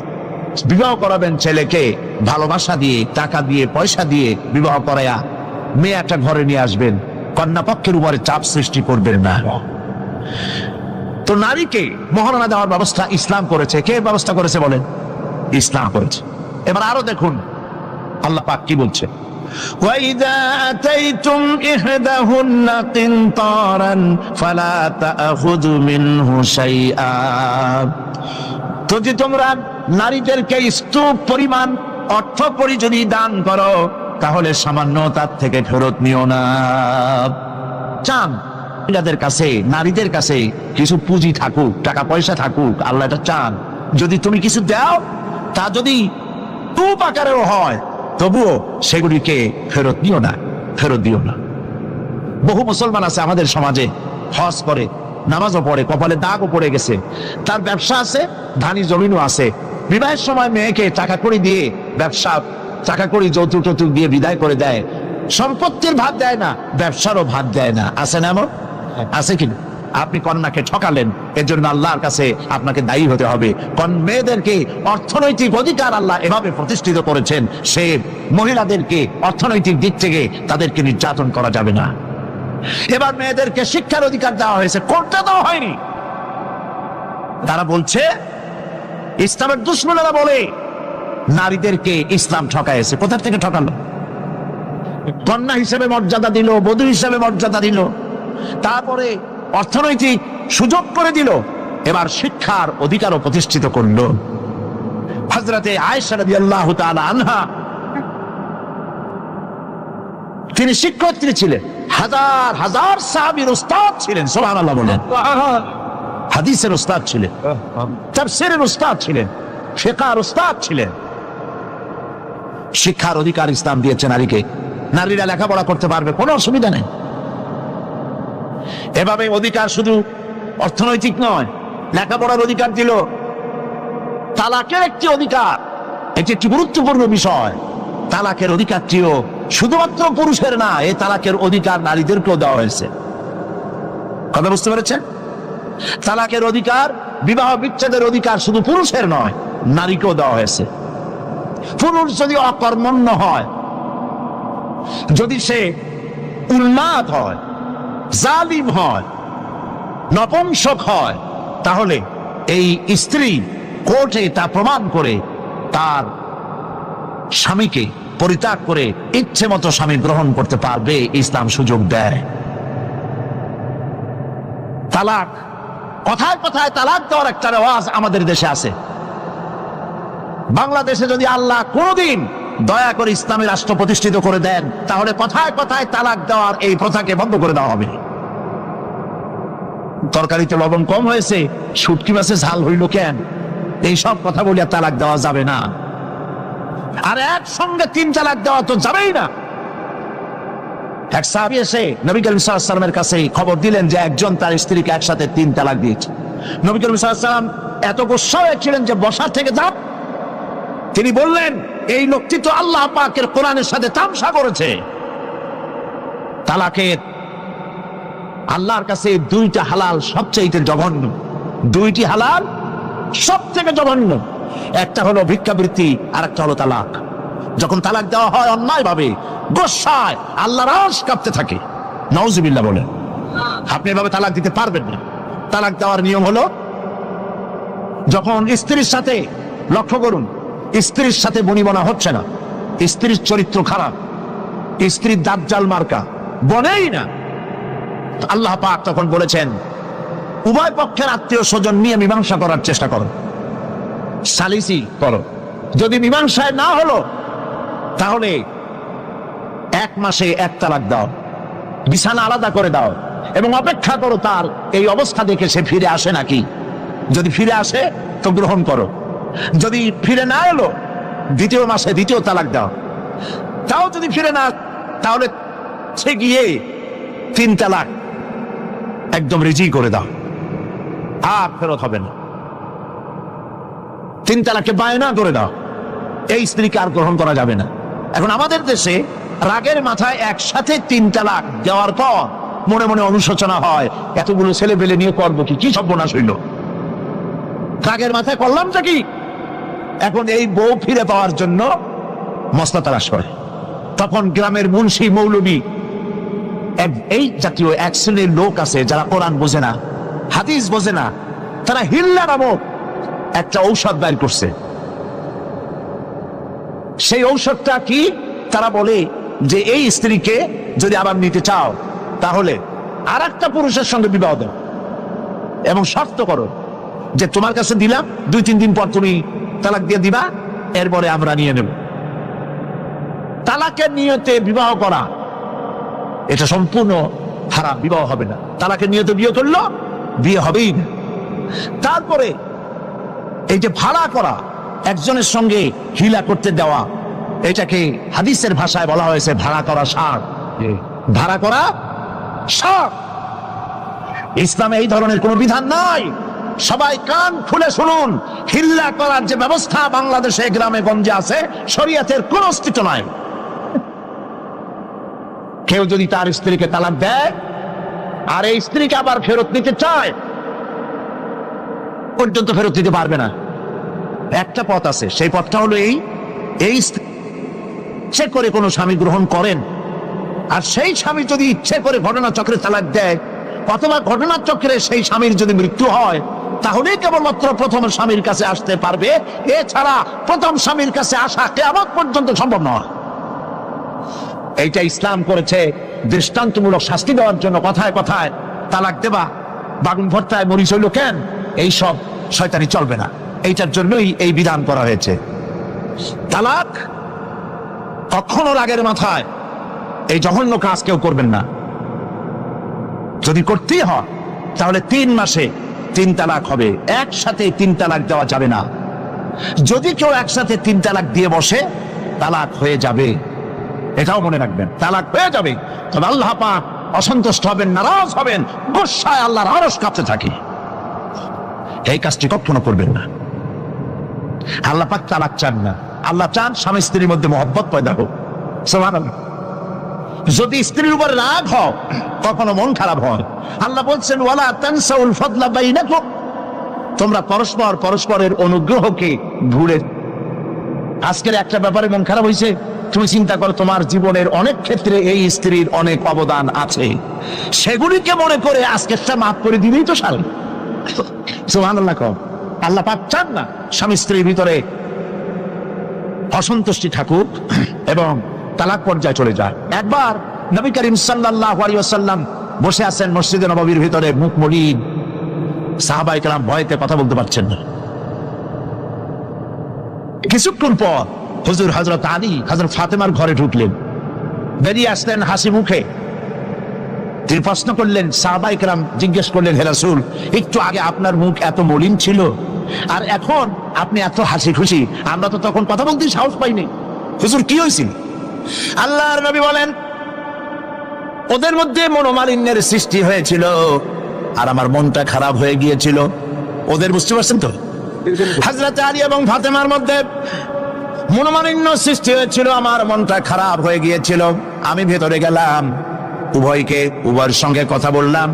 বিবাহ করাবেন ছেলেকে ভালোবাসা দিয়ে, টাকা দিয়ে, পয়সা দিয়ে বিবাহ করায়া মেয়ে একটা ঘরে নিয়ে আসবেন, কন্যা পক্ষের উপরে চাপ সৃষ্টি করবেন না। তো নারীকে মহারণা দেওয়ার ব্যবস্থা ইসলাম করেছে। কে ব্যবস্থা করেছে বলেন? ইসলাম করেছে। এবার আরো দেখুন আল্লাহ পাক কি বলছে, وَإِذَا آتَيْتُمْ إِحْدَاهُنَّ قِنطَارًا فَلَا تَأْخُذُوا مِنْهُ شَيْئًا। তো যে তোমরা নারীদেরকে স্তূপ পরিমাণ অর্থ পরি যদি দান করো, তাহলে সামান্য তার থেকে ফেরত নিও না। চান মহিলাদের কাছে, নারীদের কাছে কিছু পুঁজি থাকুক, টাকা পয়সা থাকুক, আল্লাহ এটা চান। যদি তুমি কিছু দাও, তা যদি স্তূপ আকারেও হয়, তবুও সেগুলিকে ফেরত নিও না, ফেরত দিও না। বহু মুসলমান আছে আমাদের সমাজে, হজ করে, নামাজও পড়ে, কপালে দাগও পড়ে গেছে, তার ব্যবসা আছে, ধানি জমিনও আছে, বিবাহের সময় মেয়েকে টাকা কড়ি দিয়ে, ব্যবসা টাকা কড়ি যৌতুক টৌতুক দিয়ে বিদায় করে দেয়। সম্পত্তির ভাত দেয় না, ব্যবসারও ভাত দেয় না। আছে না এমন? আছে কিনা? আপনি কন্যাকে ঠকালেন, এর জন্য আল্লাহর কাছে আপনাকে দায়ী হতে হবে। মেয়েদেরকে অর্থনৈতিক অধিকার আল্লাহ এভাবে প্রতিষ্ঠিত করেছেন, সে মহিলাদেরকে অর্থনৈতিক দিক থেকে তাদেরকে নির্যাতন করা যাবে না। এবার মেয়েদেরকে শিক্ষার অধিকার দেওয়া হয়েছে, করতে দেওয়া হয়নি। তারা বলছে, ইসলামের দুশ্মনেরা বলে নারীদেরকে ইসলাম ঠকাইছে। কোথা থেকে ঠকালো? কন্যা হিসেবে মর্যাদা দিল, বধূ হিসেবে মর্যাদা দিল, তারপরে অর্থনৈতিক সুযোগ করে দিল, এবার শিক্ষার অধিকারও প্রতিষ্ঠিত করলো। হযরতে আয়েশা রাদিয়াল্লাহু তাআলা আনহা, তিনি শিক্ষয়িত্রী ছিলেন, হাজার হাজার সাহাবীর উস্তাদ ছিলেন। সুবহানাল্লাহ বলেন। হাদিসের উস্তাদ ছিলেন, তাফসীরের উস্তাদ ছিলেন, ফিকহের উস্তাদ ছিলেন। শিক্ষার অধিকার ইসলাম দিয়েছে নারীকে। নারীরা লেখাপড়া করতে পারবে, কোনো অসুবিধা নেই। এভাবে অধিকার শুধু অর্থনৈতিক নয়, লেখাপড়ার অধিকার দিল, তালাকের একটি অধিকার, এটি একটি গুরুত্বপূর্ণ বিষয়। তালাকের অধিকারটিও শুধুমাত্র পুরুষের না, এই তালাকের অধিকার নারীদেরকেও দেওয়া হয়েছে। কথা বুঝতে পেরেছেন? তালাকের অধিকার, বিবাহ বিচ্ছেদের অধিকার শুধু পুরুষের নয়, নারীকেও দেওয়া হয়েছে। পুরুষ যদি অকর্মণ্য হয়, যদি সে উন্মাদ হয়, জালিম হয়, নপুংসক হয়, তাহলে এই স্ত্রী কোর্টে তা প্রমাণ করে তার স্বামীকে পরিত্যাগ করে ইচ্ছে মতো স্বামী গ্রহণ করতে পারবে। ইসলাম সুযোগ দেয়। তালাক, কথায় কথায় তালাক দেওয়ার একটা রেওয়াজ আমাদের দেশে আছে। বাংলাদেশে যদি আল্লাহ কোনদিন দয়া করে ইসলামী রাষ্ট্র প্রতিষ্ঠিত করে দেন, তাহলে কথায় কথায় তালাক দেওয়ার এই প্রথাকে বন্ধ করে দেওয়া হবে। তরকারিতে লবণ কম হয়েছে, শুটকি মাছে ঝাল হইল কেন, এইসব কথা বলিয়া তালাক দেওয়া যাবে না। আর একসঙ্গে 3 তালাক দেওয়া তো যাবেই না। এক সাহাবী এসে নবী করিম সাল্লাল্লাহু আলাইহি ওয়াসাল্লামের কাছে খবর দিলেন যে একজন তার স্ত্রীকে একসাথে 3 তালাক দিয়েছে। নবী করিম সাল্লাল্লাহু আলাইহি ওয়াসাল্লাম এত গুসা হয়েছিলেন যে বসার থেকে যান। তিনি বললেন, এই লোকটি তো আল্লাহ পাকের কোরআনের সাথে তামসা করেছে। তালাকের আল্লাহর কাছে 2টা হালাল সবচেয়ে জঘন্য, 2টি হালাল সব থেকে জঘন্য। একটা হলো ভিক্ষাবৃত্তি, আর একটা হলো তালাক। যখন তালাক দেওয়া হয় অন্যায় ভাবে, গোসায় আল্লাহর আরশ কাঁপতে থাকে। নাউজুবিল্লাহ বলেন। আপনি এভাবে তালাক দিতে পারবেন না। তালাক দেওয়ার নিয়ম হলো, যখন স্ত্রীর সাথে, লক্ষ্য করুন, স্ত্রীর সাথে বনিবনা হচ্ছে না, স্ত্রীর চরিত্র খারাপ, স্ত্রীর দাজ্জাল মার্কা, বনেই না, আল্লাহ পাক তখন বলেছেন উভয় পক্ষের আত্মীয় স্বজন নিয়ে মীমাংসা করার চেষ্টা করো, সালিসি করো। যদি মীমাংসায় না হলো, তাহলে 1 মাসে 1 তালাক দাও, বিছানা আলাদা করে দাও, এবং অপেক্ষা করো তার এই অবস্থা দেখে সে ফিরে আসে নাকি। যদি ফিরে আসে তো গ্রহণ করো, যদি ফিরে না এলো 2য় মাসে 2য় তালাক দাও। তাও যদি ফিরে না, তাহলে সে গিয়ে 3 তালাক একদম রেজি করে দাও, আর ফেরত হবে না। তিন তালাককে বায়না করে দাও, এই স্ত্রীকে আর গ্রহণ করা যাবে না। এখন আমাদের দেশে রাগের মাথায় একসাথে তিন তালাক দেওয়ার পর মনে মনে অনুশোচনা হয়, এতগুলো ছেলে পেলে নিয়ে করবো কি, কি সর্বনাশ হইল, রাগের মাথায় করলামটা কি। এখন এই বউ ফিরে পাওয়ার জন্য মসলা তালাশ করে। তখন গ্রামের মুন্সি মৌলবী এই জাতীয় এক শ্রেণীর লোক আছে যারা কোরআন বোঝে না, হাদিস বোঝে না, তারা হিল্লা নামক একটা ঔষধ বের করছে। সেই ঔষধটা কি? তারা বলে যে এই স্ত্রীকে যদি আবার নিতে চাও তাহলে আর একটা পুরুষের সঙ্গে বিবাহ দাও এবং শর্ত করো যে তোমার কাছে দিলাম, 2-3 দিন পর তুমি তালাক দিয়ে দিবা, এরপরে আমরা নিয়ে নেব। তালাকের নিয়তে বিবাহ করা এটা সম্পূর্ণ হারাম, বিবাহ হবে না। তালাকের নিয়তে বিয়ে করলো, বিয়ে হবেই না। তারপরে এই যে ভাড়া করা, একজনের সঙ্গে হিলা করতে দেওয়া, এটাকে হাদিসের ভাষায় বলা হয়েছে ভাড়া করা শার্ট। ভাড়া করা শার্ট, ইসলামে এই ধরনের কোনো বিধান নাই। সবাই কান খুলে শুনুন, হিল্লা করার যে ব্যবস্থা বাংলাদেশে গ্রামে গঞ্জে আছে, শরীয়তের কোন অস্তিত্ব নাই। কেউ যদি তার স্ত্রীকে তালাক দেয় আর এই স্ত্রীকে আবার ফেরত নিতে চায়, পর্যন্ত ফেরত দিতে পারবে না। একটা পথ আছে, সেই পথটা হলো এই ইচ্ছে করে কোনো স্বামী গ্রহণ করেন, আর সেই স্বামী যদি ইচ্ছে করে ঘটনাচক্রে তালাক দেয়, অথবা ঘটনাচক্রে সেই স্বামীর যদি মৃত্যু হয়, তাহলেই কেবলমাত্র প্রথম স্বামীর কাছে আসতে পারবে। এছাড়া প্রথম স্বামীর কাছে আসা কিয়ামত পর্যন্ত সম্ভব নয়। এইটা ইসলাম করেছে দৃষ্টান্তমূলক শাস্তি দেওয়ার জন্য। কথায় কথায় তালাক দেবা, বাগুন ভর্তায় মরিচ হইল কেন, এইসব শয়তানি চলবে না। এইটার জন্যই এই বিধান করা হয়েছে। তালাক কখনো রাগের মাথায় এই জঘন্য কাজ কেউ করবেন না। যদি করতেই হয় তাহলে 3 মাসে 3 তালাক হবে, একসাথে 3 তালাক দেওয়া যাবে না। যদি কেউ একসাথে 3 তালাক দিয়ে বসে, তালাক হয়ে যাবে, এটাও মনে রাখবেন, তালাক হয়ে যাবে। তবে আল্লাহ পাক অসন্তুষ্ট হবেন, নারাজ হবেন, গোসায় আল্লাহর আরশ কাঁপতে থাকে। এই কাজটি কখনো করবেন না। আল্লাহ পাক তালাক চান না, আল্লাহ চান স্বামী স্ত্রীর মধ্যে মহব্বত পয়দা হোক। সুবহানাল্লাহ। যদি স্ত্রীর উপর রাগ হয়, কখনো মন খারাপ হয়, আল্লাহ বলছেন ওয়ালা তানসাউল ফাদলা বাইনাকুম, তোমরা পরস্পর পরস্পরের অনুগ্রহকে ভুলে। আজকের একটা ব্যাপারে মন খারাপ হয়েছে, তুমি চিন্তা করো তোমার জীবনের অনেক ক্ষেত্রে এই স্ত্রীর অনেক অবদান আছে, সেগুলিকে মনে করে আজকেরটা মাফ করে দিলেই তো সাল। সুবহানাল্লাহ। আল্লাহ পাক চান না স্বামী স্ত্রীর ভিতরে অসন্তুষ্টি থাকুক এবং তালাক পর্যায়ে চলে যায়। একবার নবী করিম সাল্লাল্লাহু আলাইহি ওয়াসাল্লাম বসে আছেন মসজিদে নববীর ভিতরে, মুখ মলিন, সাহাবায়ে কেরাম ভয়তে কথা বলতে পারছেন না। কিছুক্ষণ পর হুজুর হযরত আলী হযরত ফাতেমার ঘরে ঢুকলেন, বেরিয়ে আসলেন হাসি মুখে। তিনি প্রশ্ন করলেন, সাহাবায়ে কেরাম জিজ্ঞেস করলেন, হে রাসূল, একটু আগে আপনার মুখ এত মলিন ছিল আর এখন আপনি এত হাসি খুশি, আমরা তো তখন কথা বলতে সাহস পাইনি। হুজুর কি হয়েছিল? আল্লাহর নবী বলেন, ওদের মধ্যে মনোমালিন্যের সৃষ্টি হয়েছিল আর আমার মনটা খারাপ হয়ে গিয়েছিল। ওদের, বুঝতে পারছেন তো, হযরত আলী এবং ফাতেমার মধ্যে মনোমালিন্য সৃষ্টি হয়েছিল, আমার মনটা খারাপ হয়ে গিয়েছিল। আমি ভেতরে গেলাম, উভয়ের সঙ্গে কথা বললাম।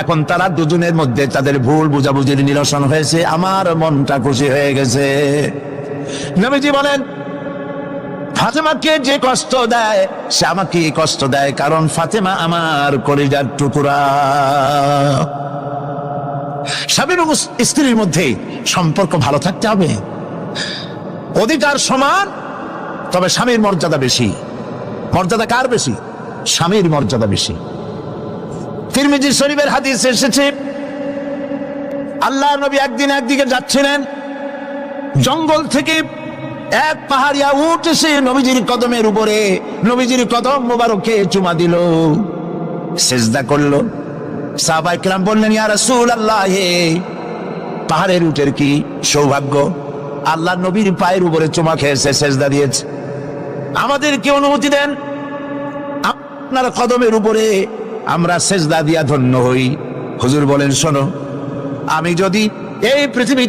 এখন তারা দুজনের মধ্যে তাদের ভুল বুঝাবুঝির নিরসন হয়েছে, আমার মনটা খুশি হয়ে গেছে। নবীজি বলেন, ফাতেমাকে যে কষ্ট দেয় সে আমাকে কষ্ট দেয়, কারণ ফাতেমা আমার কলিজার টুকরা। স্বামী এবং স্ত্রীর মধ্যে সম্পর্ক ভালো থাকতে হবে, অধিকার সমান, তবে স্বামীর মর্যাদা বেশি। মর্যাদা কার বেশি? স্বামীর মর্যাদা বেশি। তিরমিজি শরীফের হাদিস এসেছে, আল্লাহর নবী একদিন একদিকে যাচ্ছিলেন, জঙ্গল থেকে এক পাহাড়িয়া উট এসে নবীজির কদমের উপরে, নবীজির কদম মোবারকে চুমা দিল, সিজদা করলো। সাহাবায়ে কেরাম বললেন, ইয়া রাসূলুল্লাহ, পাহাড়ের উটের কি সৌভাগ্য, আল্লাহ নবীর পায়ের উপরে চুমা খেয়েছে, সিজদা দিয়েছে। আমাদেরকে অনুমতি দেন, আপনার কদমের উপরে আমরা সিজদা দিয়া ধন্য হই। হুজুর বলেন, শোনো, আমি যদি এই পৃথিবী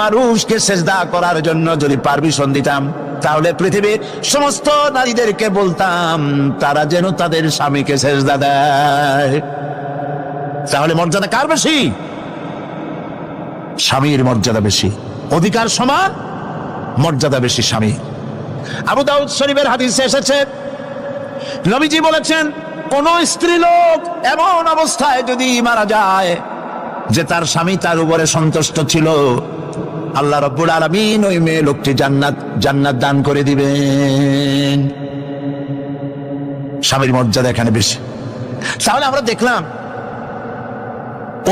মানুষকে সেজদা করার জন্য যদি পারমিশন দিতাম, তাহলে পৃথিবীর সমস্ত নারীদেরকে বলতাম তারা যেন তাদের স্বামীকে সেজদা দেয়। তাহলে মর্যাদা কার বেশি? স্বামীর মর্যাদা বেশি, অধিকার সমান, মর্যাদা বেশি স্বামী। আবু দাউদ শরীফের হাদিসে এসেছে, নবীজি বলেছেন, কোন স্ত্রী লোক এমন অবস্থায় যদি মারা যায় যে তার স্বামী তার উপরে সন্তুষ্ট ছিল, আল্লাহ রাব্বুল আলামিন ওই মেয়ে লোকটি জান্নাত দান করে দিবেন। স্বামীর মর্যাদা এখানে বেশি। তাহলে আমরা দেখলাম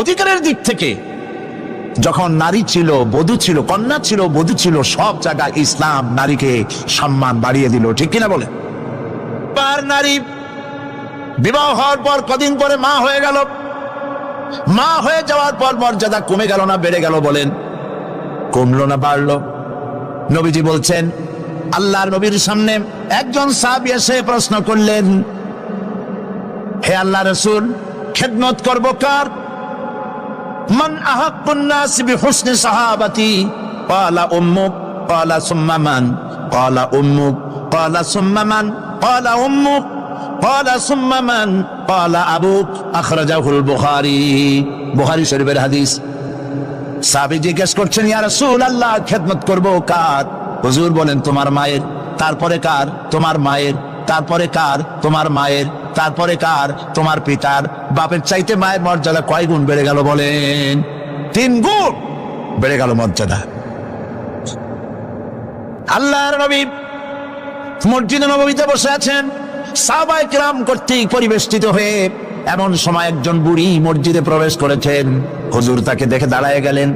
অধিকারের দিক থেকে যখন নারী ছিল, বধূ ছিল, কন্যা ছিল, বধূ ছিল, সব জায়গায় ইসলাম নারীকে সম্মান বাড়িয়ে দিল, ঠিক কিনা বলে? আর নারী বিবাহ হওয়ার পর কদিন পরে মা হয়ে গেল, মা হয়ে যাওয়ার পর মর্যাদা কমে গেল না বেড়ে গেল? বলেন, কমলো না বাড়লো? নবীজি বলছেন, আল্লাহর নবীর সামনে একজন সাহাবী এসে প্রশ্ন করলেন, হে আল্লাহ রাসূল, খেদমত করব কার? মান আহাক্কুন নাস বিহুসনি সাহাবাতি? ক্বালা উম্মুক। ক্বালা সুম্মা মান? ক্বালা উম্মুক। ক্বালা সুম্মা মান? ক্বালা উম্মুক। ক্বালা সুম্মা মান? ক্বালা আবুক। আখরাজাহুল বুখারী। বুখারী শরীফের হাদিস। সাহাবী জিজ্ঞেস করছেন, ইয়া রাসূলুল্লাহ, খেদমত করব কার? হুজুর বলেন, তোমার মায়ের। তারপরে কার? তোমার মায়ের। তারপরে কার? তোমার মায়ের। তারপরে কার? তোমার পিতার। বাপের চাইতে মায়ের মর্যাদা কয় গুণ বেড়ে গেল বলেন? 3 গুণ বেড়ে গেল মর্যাদা। আল্লাহর নবী মসজিদে নববীতে বসে আছেন, সাহাবায়ে কেরাম কর্তৃক পরিবেষ্টিত হয়ে। এমন সময় একজন বুড়ি মসজিদে প্রবেশ করেছেন। হুজুর তাকে দেখে দাঁড়ায় গেলেন।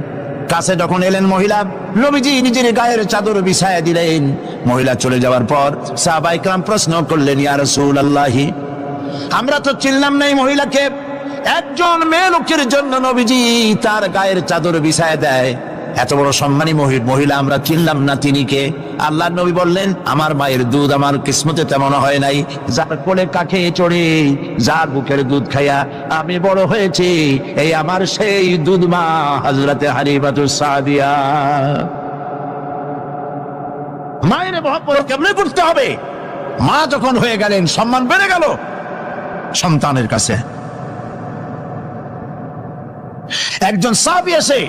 কাছে যখন এলেন মহিলা, নবীজি নিজের গায়ের চাদর বিছায়া দিলেন। মহিলা চলে যাওয়ার পর সাহাবায়ে কেরাম প্রশ্ন করলেন, ইয়া রাসূলুল্লাহ, আমরা তো চিনলাম না এই মহিলাকে। একজন মেয়ে লোকের জন্য নবীজি তার গায়ের চাদর বিছায়া দেয়, এত বড় সম্মানী মহিলা আমরা চিনলাম না, তিনি কে? আল্লাহর নবী বললেন, আমার মায়ের দুধ আমার কিসমতে তেমন হয় নাই। যার কোলে কাকে চড়ে, যার বুকের দুধ খাইয়া আমি বড় হয়েছি, এই আমার সেই দুধ মা হযরতে হালিমাতুস সাদিয়া। মায়ের মহব্বত কেমনে করতে হবে? মা যখন হয়ে গেলেন, সম্মান বেড়ে গেল সন্তানের কাছে। একজন সাহাবী এসে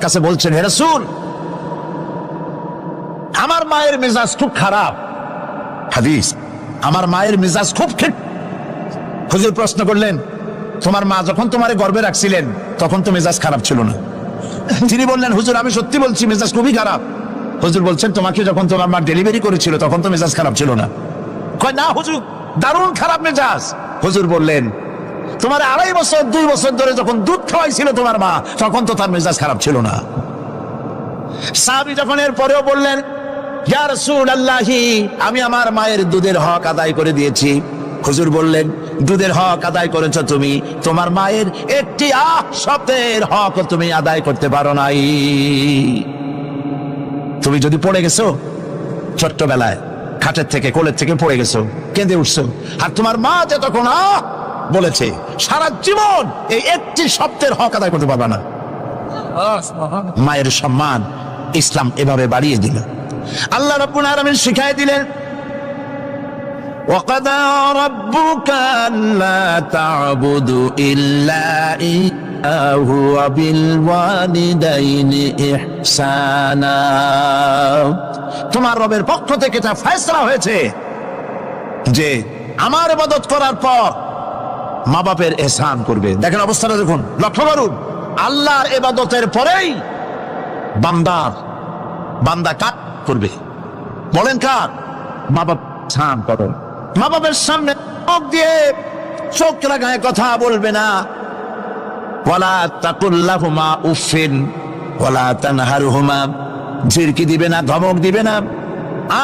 কাছে বলছেন, হে রাসূল, আমার মায়ের মেজাজ খুব খারাপ। হাদিস, আমার মায়ের মেজাজ খুব খারাপ। হুজুর প্রশ্ন করলেন, তোমার মা যখন তোমারে গর্ভে রাখছিলেন তখন তো মেজাজ খারাপ ছিল না? তিনি বললেন, হুজুর আমি সত্যি বলছি, মেজাজ খুবই খারাপ। হুজুর বলছেন, তোমাকে যখন তোমার মা ডেলিভারি করেছিল তখন তো মেজাজ খারাপ ছিল না? কয়, না হুজুর, দারুণ খারাপ মেজাজ। হুজুর বললেন, তোমার 2.5 বছর 2 বছর ধরে যখন দুধ খাওয়াইছিল তোমার মা, তখন তো তার মেজাজ খারাপ ছিল না। সাহাবী যখন এর পরেও বললেন, ইয়া রাসূলুল্লাহ, আমি আমার মায়ের দুধের হক আদায় করে দিয়েছি। হুজুর বললেন, দুধের হক আদায় করেছো তুমি, তোমার মায়ের একটি শব্দের হক তুমি আদায় করতে পারো নাই। তুমি যদি পড়ে গেছো ছোট্টবেলায়, খাটের থেকে, কোলের থেকে পড়ে গেছো, কেঁদে উঠছো, আর তোমার মা যে তখন বলেছে, সারা জীবন এই একটি শব্দের হক আদায় করতে পারবা না। মায়ের সম্মান ইসলাম এভাবে বাড়িয়ে দিল। আল্লাহ রাব্বুল আলামিন শিখাই দিলেন, ওয়াকাদা রাব্বুকা আল্লা তা'বুদু ইল্লা ইয়্যাহু ওয়া বিল ওয়ালিদাইনি ইহসানা। তোমার রবের পক্ষ থেকে এটা ফয়সালা হয়েছে যে আমার ইবাদত করার পর মা বাপের ইহসান করবে। দেখেন অবস্থাটা, দেখুন, লক্ষ্য করুন, আল্লাহর ইবাদতের পরেই বান্দা কাজ করবে। বলেন কার? মা বাপ ইহসান করো। মা বাপের সামনে চোখ দিয়ে চোখ লাগায় কথা বলবে না। ওয়ালা তাকুল লাহুমা উফিন ওয়ালা তানহারহুমা, ঝিরকি দিবে না, ধমক দিবে না।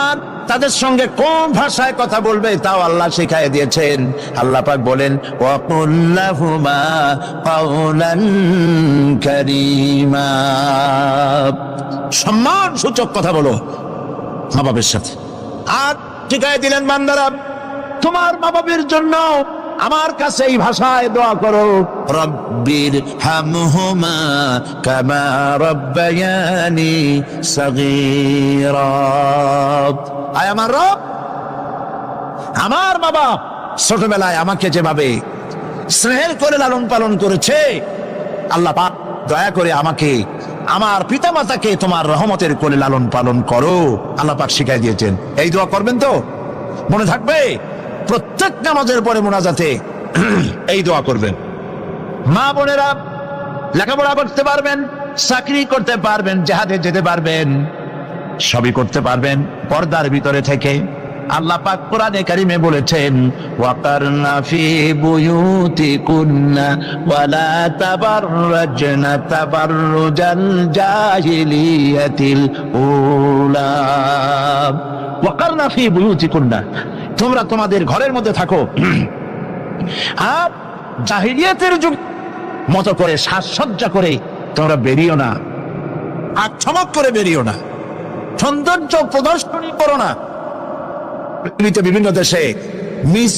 আর তাদের সঙ্গে কোন ভাষায় কথা বলবে তাও আল্লাহ শিখাই দিয়েছেন। আল্লাহ পাক বলেন, ওয়াকুল লাহুমা কাওলান কারীমা, সম্মান সূচক কথা বলো মা বাবার সাথে। আর শিখাই দিলেন, বান্দারা, তোমার মা বাবার জন্য আমার কাছে এই ভাষায় দোয়া করো, রব্বির হামহুমা কামা রব্বায়ানি সগীরা। আয় আমার রব, আমার বাবা ছোটবেলায় আমাকে যেভাবে স্নেহের করে লালন পালন করেছে, আল্লাহ পাক দয়া করে আমাকে, আমার পিতামাতাকে তোমার রহমতের কোলে লালন পালন করো। আল্লাহ পাক শিখাই দিয়েছেন। এই দোয়া করবেন তো? মনে থাকবে? প্রত্যেক নামাজের পরে মোনাজাতে এই দোয়া করবেন। মা বোনেরা লেখাপড়া করতে পারবেন, চাকরি করতে পারবেন, জিহাদে যেতে পারবেন, সবই করতে পারবেন পর্দার ভিতরে থেকে। আল্লাহ পাক কোরআনে কারিমে বলেছেন, ওয়াকারনা ফি বুয়ুতিকুন্না ওয়ালা তাবাররাজনা তাবাররুজাল জাহিলিয়াতিল উলা। ওয়াকারনা ফি বুয়ুতিকুন্না, তোমরা তোমাদের ঘরের মধ্যে থাকো, আর জাহিলিয়াতের যুগ মতো করে সাজসজ্জা করে তোমরা বেরিও না, আর চমক করে বেরিও না, সৌন্দর্য প্রদর্শনী করো না। পৃথিবীতে বিভিন্ন দেশে মিস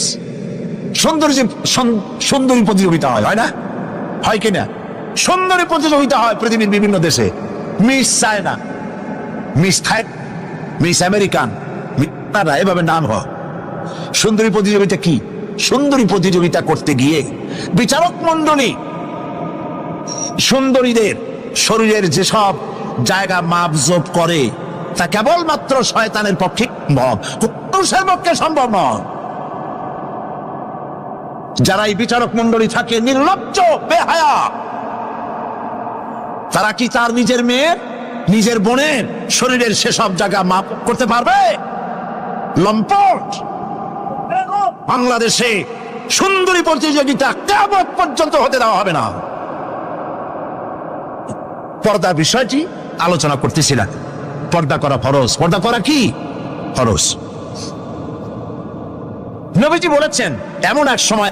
সুন্দরী প্রতিযোগিতা হয় না? হয় কিনা? সুন্দরী প্রতিযোগিতা হয় পৃথিবীর বিভিন্ন দেশে। Miss China, miss Thailand, miss American, এভাবে নাম হয়। সুন্দরী প্রতিযোগিতা কি? সুন্দরী প্রতিযোগিতা করতে গিয়ে বিচারক মণ্ডলী সুন্দরীদের শরীরের যেসব জায়গা মাপজোপ করে তা কেবলমাত্র শয়তানের পক্ষে সম্ভব, পুরুষের পক্ষে সম্ভব নয়। যারা এই বিচারক মণ্ডলী থাকে নির্লজ্জ বেহায়া, তারা কি তার নিজের মেয়ের, নিজের বোনের শরীরের সেসব জায়গা মাপ করতে পারবে? লম্পট। বাংলাদেশে সুন্দরী প্রতিযোগিতা কিয়ামত পর্যন্ত হতে দেওয়া হবে না। পর্দার বিষয়টি আলোচনা করতেছিলাম। পর্দা করা ফরজ। পর্দা করা কি? ফরজ। নবীজি বলেছেন, এমন এক সময়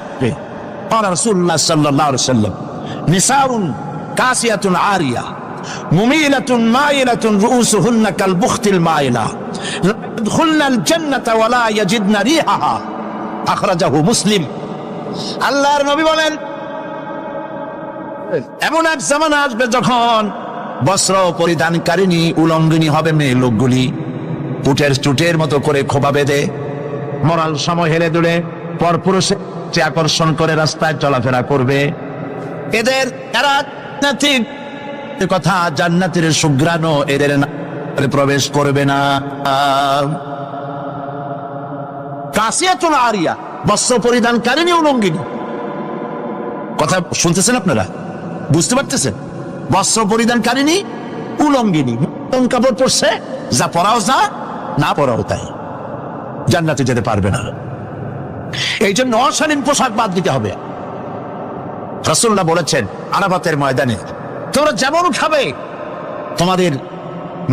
রাসূলুল্লাহ সাল্লাল্লাহু আলাইহি ওয়াসাল্লাম, নিসাউন কাসিয়াতুন আরিয়া মুমিলাতুন মাইলাতুন রুউসুহুন্না কাল বুখতিল মাইলা লা ইয়াদখুলনাল জান্নাতা ওয়া লা ইয়াজিদনা রিহাহা, আখরাজাহু মুসলিম। আল্লাহর নবী বলেন, এমন এক জামানা আসবে যখন বস্ত্র পরিধানকারিণী উলঙ্গিনী হবে মেয়ে লোকগুলি, উটের চুটের মতো করে খোপা বেঁধে মরাল সময় হেলে দুলে পরপুরুষে আকর্ষণ করে রাস্তায় চলাফেরা করবে। এদের কথা জান্নাতের সুঘ্রাণও এদের প্রবেশ করবে না। কাসিয়াতুন আরিয়া, বস্ত্র পরিধানকারিণী উলঙ্গিনী। কথা শুনতেছেন আপনারা? বুঝতে পারতেছেন? বস্ত্র পরিধানকারিণী উলঙ্গিনী, কাপড় পরছে, যা পরাও যা, না পরাও তাই, জান্নাতে যেতে পারবে না। এই জন্য অশালীন পোশাক বাদ দিতে হবে। রাসূলুল্লাহ বলেছেন আরাফাতের ময়দানে, তোমরা যেমন খাবে তোমাদের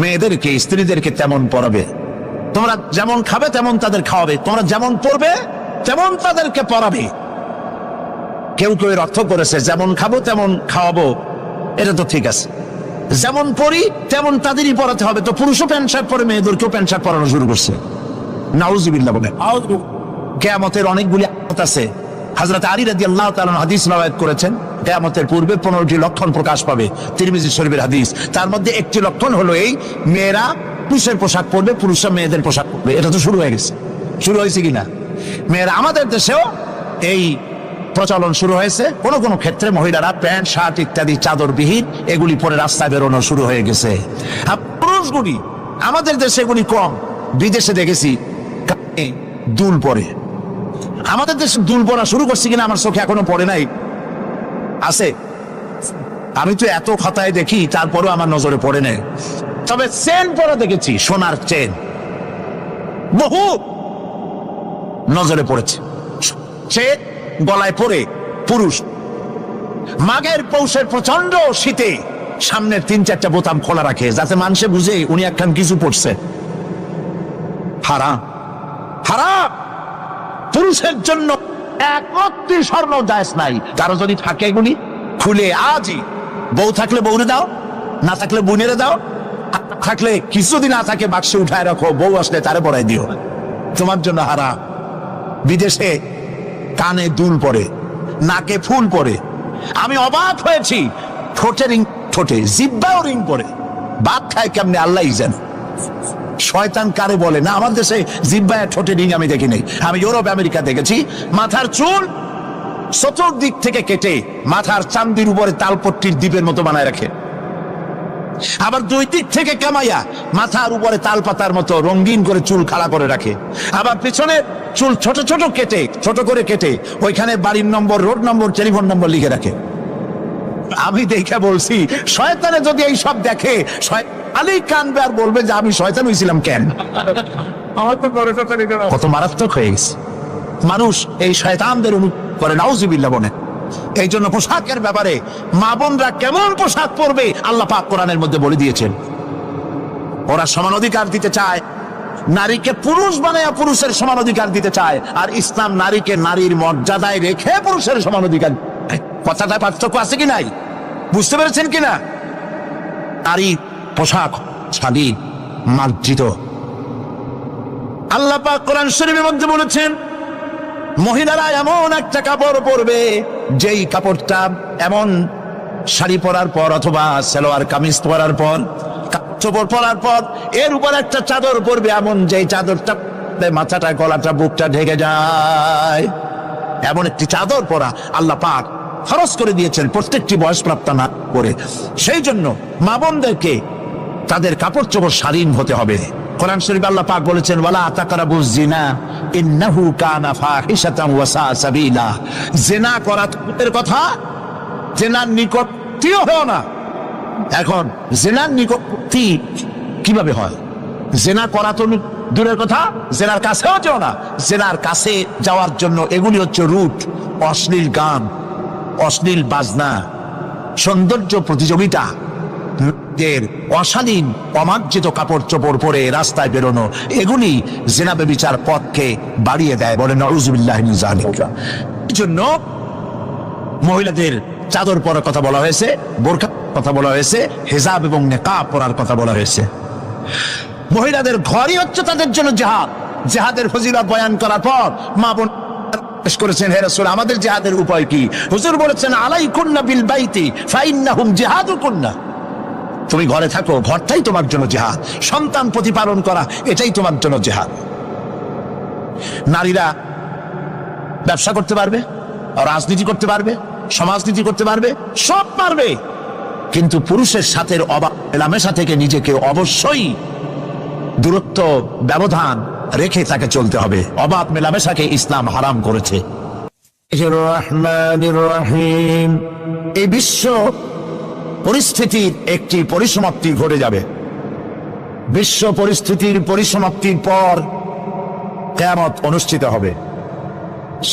মেয়েদেরকে, স্ত্রীদেরকে তেমন পরাবে, তোমরা যেমন খাবে তেমন তাদের খাওয়াবে, তোমরা যেমন পরবে তেমন তাদেরকে পরাবে। কেউ কেউ এর অর্থ করেছে যেমন খাবো তেমন খাওয়াবো, এটা তো ঠিক আছে, যেমন পরি তেমন তাদেরই পরাতে হবে। তো পুরুষও প্যান্ট শার্ট পরে মেয়েদেরকেও প্যান্ট শার্ট পরানো শুরু করছে। নাউজুবিল্লাহ বলে। কিয়ামতের অনেকগুলি আলামত আছে। হযরত আলী রাদিয়াল্লাহু তাআলা হাদিস রওয়ায়াত করেছেন, কিয়ামতের পূর্বে 15টি লক্ষণ প্রকাশ পাবে, তিরমিজি শরীফের হাদিস। তার মধ্যে একটি লক্ষণ হলো এই, মেয়েরা পুরুষের পোশাক পরবে, পুরুষরা মেয়েদের পোশাক পরবে। এটা তো শুরু হয়ে গেছে। শুরু হয়েছে কিনা? মেয়েরা, আমাদের দেশেও এই প্রচলন শুরু হয়েছে। কোন কোন ক্ষেত্রে মহিলারা প্যান্ট শার্ট ইত্যাদি চাদরবিহীন এগুলি পরে রাস্তায় বেরোনো শুরু হয়ে গেছে। পুরুষগুলি, আমাদের দেশে এগুলি কম, বিদেশে দেখেছি দুল পরে। আমাদের দেশে দুল পরা শুরু করছি কিনা আমার চোখে এখনো পড়ে নাই। আছে, আমি তো এত খাতায় দেখি, তারপরেও আমার নজরে পড়ে নাই। তবে চেন পরা দেখেছি, সোনার চেন বহু নজরে পড়েছে। সে গলায় পরে পুরুষ মাঘের পৌষের প্রচন্ড শীতে সামনের 3-4টা বোতাম খোলা রাখে, যাতে মানুষে বুঝে উনি একখান কিছু পড়ছে। হারাম, হারাম। পুরুষের জন্য একরত্তি স্বর্ণ জায়েজ নাই। কারো যদি থাকে এগুলি খুলে আজই, বউ থাকলে বউরে দাও, না থাকলে বোনেরে দাও, থাকলে কিছু যদি না থাকে বাক্সে উঠায় রাখো, বউ আসলে তারে পড়াই দিও, তোমার জন্য হারাম। বিদেশে কানে দুল পরে, নাকে ফুল পরে। আমি অবাক হয়েছি, ঠোঁটে রিং, ঠোঁটে জিব্বাও রিং পরে। ভাত খায় কেমনে আল্লাহই জানে। শয়তান কারে বলে না, আমার দেশে জিব্বায় ঠোঁটে রিং আমি দেখি নাই। আমি ইউরোপ আমেরিকা দেখেছি, মাথার চুল চতুর্দিক থেকে কেটে মাথার চান্দির উপরে তালপট্টির দ্বীপের মতো বানায় রাখে, আবার দুই দিক থেকে কামাইয়া মাথার উপরে তাল পাতার মতো রঙিন করে চুল খাড়া করে রাখে, আবার পিছনে চুল ছোট ছোট কেটে, ছোট করে কেটে ওইখানে বাড়ির নম্বর, রোড নম্বর, টেলিফোন নম্বর লিখে রাখে। আমি দেখে বলছি, শয়তানে যদি এই সব দেখে আলী কানবে আর বলবে যে আমি শয়তান হয়েছিলাম কেন। কত মারাত্মক হয়ে গেছে মানুষ এই শয়তানদের করে, নাউজুবিল্লাহ বলে। এই জন্য পোশাকের ব্যাপারে মা বোনরা কেমন পোশাক পরবে আল্লাহ পাক কোরআনের মধ্যে বলে দিয়েছেন। ওরা সমান অধিকার দিতে চায়, নারীকে পুরুষ বানায়া পুরুষের সমান অধিকার দিতে চায়, আর ইসলাম নারীকে নারীর মর্যাদায় রেখে পুরুষের সমান অধিকার। কথাটা পার্থক্য আছে কি নাই, বুঝতে পেরেছেন কিনা? নারী পোশাক শাড়ি মার্জিত। আল্লাহ পাক কোরআন শরীফের মধ্যে বলেছেন, মহিলারা এমন একটা কাপড় পরবে যেই কাপড়টা, এমন শাড়ি পরার পর অথবা সালোয়ার কামিজ পরার পর, কাপড় পরার পর এর উপর একটা চাদর পরবে, এমন যেই চাদরটা মাথাটা, গলাটা, বুকটা ঢেকে যায়। এমন একটি চাদর পরা আল্লাহ পাক ফরজ করে দিয়েছেন প্রত্যেকটি বয়সপ্রাপ্ত না করে। সেই জন্য মা বোনদেরকে তাদের কাপড় চোপড় শালীন হতে হবে। কোরআন শরীফে আল্লাহ পাক বলেছেন, ওয়ালা তাকরাবুজ জিনা ইন্নাহু কানা ফাহিশাতান ওয়া সা সাবিলা। জিনা করার কথা, জিনার নিকটটিও হয় না। এখন জিনার নিকটটি কিভাবে হয়? জিনা করা তো দূরের কথা, জিনার কাছেও যাও না। জিনার কাছে যাওয়ার জন্য এগুলি হচ্ছে রুট: অশ্লীল গান, অশ্লীল বাজনা, সৌন্দর্য প্রতিযোগিতা, অশালীন অমার্জিত কাপড় চোপড় পরে রাস্তায় বেরোনো, এগুলি জিনা ব্যভিচার পথকে বাড়িয়ে দেয়, বলে নাউজুবিল্লাহ মিন যালিকা। এই জন্য মহিলাদের চাদর পরার কথা বলা হয়েছে, বোরকা কথা বলা হয়েছে, হিজাব এবং নিকাব পরার কথা বলা হয়েছে। মহিলাদের ঘরই হচ্ছে তাদের জন্য জিহাদ। জিহাদের ফজিলত বয়ান করার পর মা বোন করেছেন, হে রাসূল আমাদের জিহাদের উপায় কি? হুজুর বলেছেন, আলাইকুন্না বিল বাইতি ফাইন্নাহুম জিহাদুকুন্না। তুমি ঘরে থাকো, ঘরটাই তোমার জন্য জিহাদ। সন্তান প্রতিপালন করা, এটাই তোমার জন্য জিহাদ। নারীরা ব্যবসা করতে পারবে, রাজনীতি করতে পারবে, সমাজনীতি করতে পারবে, সব পারবে, কিন্তু পুরুষের সাথে অবাধ মেলামেশা থেকে নিজেকে অবশ্যই দূরত্ব, ব্যবধান রেখে তাকে চলতে হবে। অবাধ মেলামেশাকে ইসলাম হারাম করেছে। এই বিশ্ব পরিস্থিতির একটি পরিসমাপ্তি ঘটে যাবে। বিশ্ব পরিস্থিতির পরিসমাপ্তির পর কিয়ামত অনুষ্ঠিত হবে।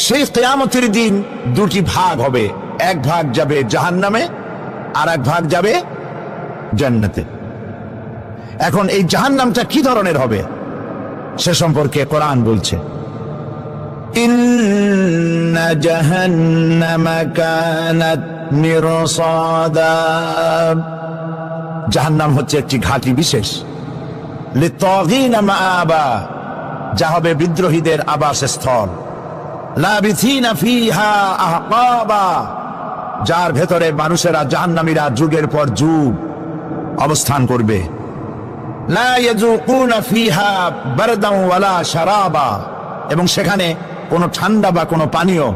সেই কিয়ামতের দিন দুটি ভাগ হবে, এক ভাগ যাবে জাহান্নামে, আর এক ভাগ যাবে জান্নাতে। এখন এই জাহান্নামটা কি ধরনের হবে সে সম্পর্কে কোরআন বলছে, ইন্না জাহান্নামা কানাত মিরসাদা। জাহান্নাম হচ্ছে একটি ঘাঁটি বিশেষ, লিত্তাগিনা মাআবা, যা হবে বিদ্রোহীদের আবাসস্থল, লাবিথিনা ফিহা আহকাবা, যার ভেতরে মানুষেরা, জাহান্নামীরা যুগের পর যুগ অবস্থান করবে। লা ইয়াযুকুনা ফিহা বারদান ওয়ালা শারাবা, এবং সেখানে কোনো ঠান্ডা বা কোনো পানীয়,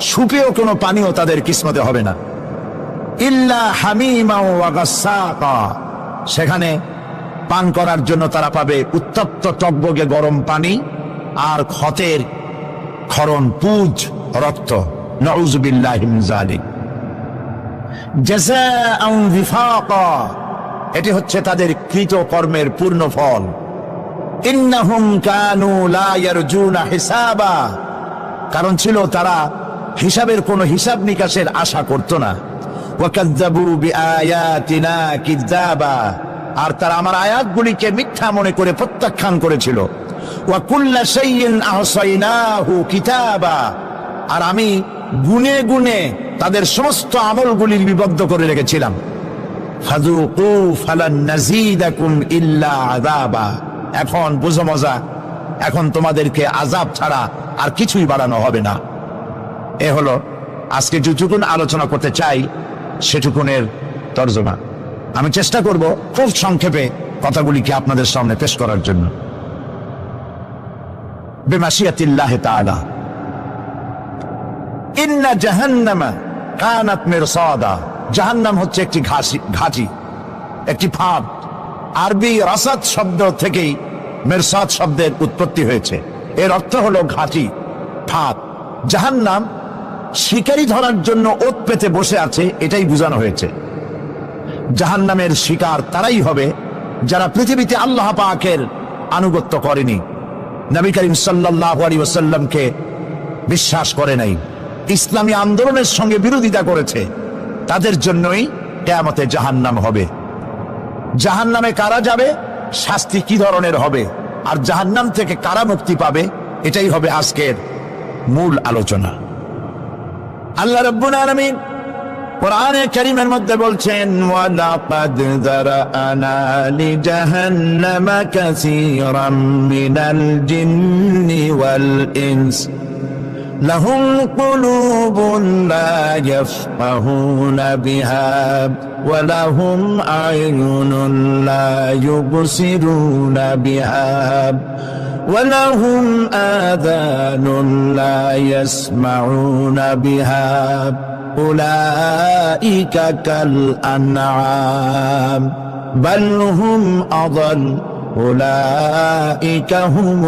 সুপেয় কোনো পানীয় তাদের কিসমতে হবে না। ইল্লা হামিমা ওয়া গাসসাকা, সেখানে পান করার জন্য তারা পাবে উত্তপ্ত টকবগে গরম পানি আর ক্ষতের ক্ষরণ পুজ রক্ত। নাউযুবিল্লাহি মিন যালিক। জাযাআন ওয়িফাকা, এটি হচ্ছে তাদের কৃত কর্মের পূর্ণ ফল। ইন্নাহুম কানু লা ইয়ারজুনা হিসাবা, কারণ ছিল তারা হিসাবের কোনো হিসাব নিকাশের আশা করত না। ওয়া কাযযাবু বিআয়াতিনা কিযাবা, আর তারা আমার আয়াতগুলিকে মিথ্যা মনে করে প্রত্যাখ্যান করেছিল। ওয়া কুল্লা শাইইন আহসাইনাহু কিতাবা, আর আমি গুনে গুনে তাদের সমস্ত আমলগুলি লিপিবদ্ধ করে রেখেছিলাম। ফাযুকু ফালান নাযীদাকুম ইল্লা আযাবা, এখন বুঝো মজা, এখন তোমাদেরকে আযাব ছাড়া আর কিছুই বাড়ানো হবে না। এ হলো আজকে যেটুকুন আলোচনা করতে চাই সেটুকুনের তর্জমা। আমি চেষ্টা করব খুব সংক্ষেপে কথাগুলিকে আপনাদের সামনে পেশ করার জন্য। বিমাশিয়াতিল্লাহি তাআলা। ইন্না জাহান্নামা কানাত মিরসাদা। জাহান্নাম হচ্ছে একটি ঘাঁটি, একটি ফাঁদ। আরবি রাসাদ শব্দ থেকেই মিরসাদ শব্দের উৎপত্তি হয়েছে। এর অর্থ হলো ঘাঁটি, ফাঁদ। জাহান্নাম শিকারী ধরার জন্য ওত পেতে বসে আছে, এটাই বোঝানো হয়েছে। জাহান্নামের শিকার তারাই হবে যারা পৃথিবীতে আল্লাহ পাকের আনুগত্য করেনি, নবী করিম সাল্লাল্লাহু আলাইহি ওয়াসাল্লামকে বিশ্বাস করে নাই, ইসলামী আন্দোলনের সঙ্গে বিরোধিতা করেছে। তাদের জন্যই কিয়ামতে জাহান্নাম হবে। জাহান্নামে কারা যাবে, শাস্তি কি ধরনের হবে, আর জাহান্নাম থেকে কারা মুক্তি পাবে, এটাই হবে আজকের মূল আলোচনা। আল্লাহ রাব্বুল আলামিন কোরআনে কারীমের মধ্যে বলছেন, ওয়ালাকাদ যারানা লিজাহান্নামা কাসীরাম মিনাল জিন্নি ওয়াল ইনস লাহুম কুলুবুন লা ইয়াফকাহুনা বিহা ওয়া লাহুম আ'য়ুনুন লা ইউবসিরুনা বিহা ولهم آذان لا يسمعون بها أولئك كالأنعام بل هم أضل أولئك هم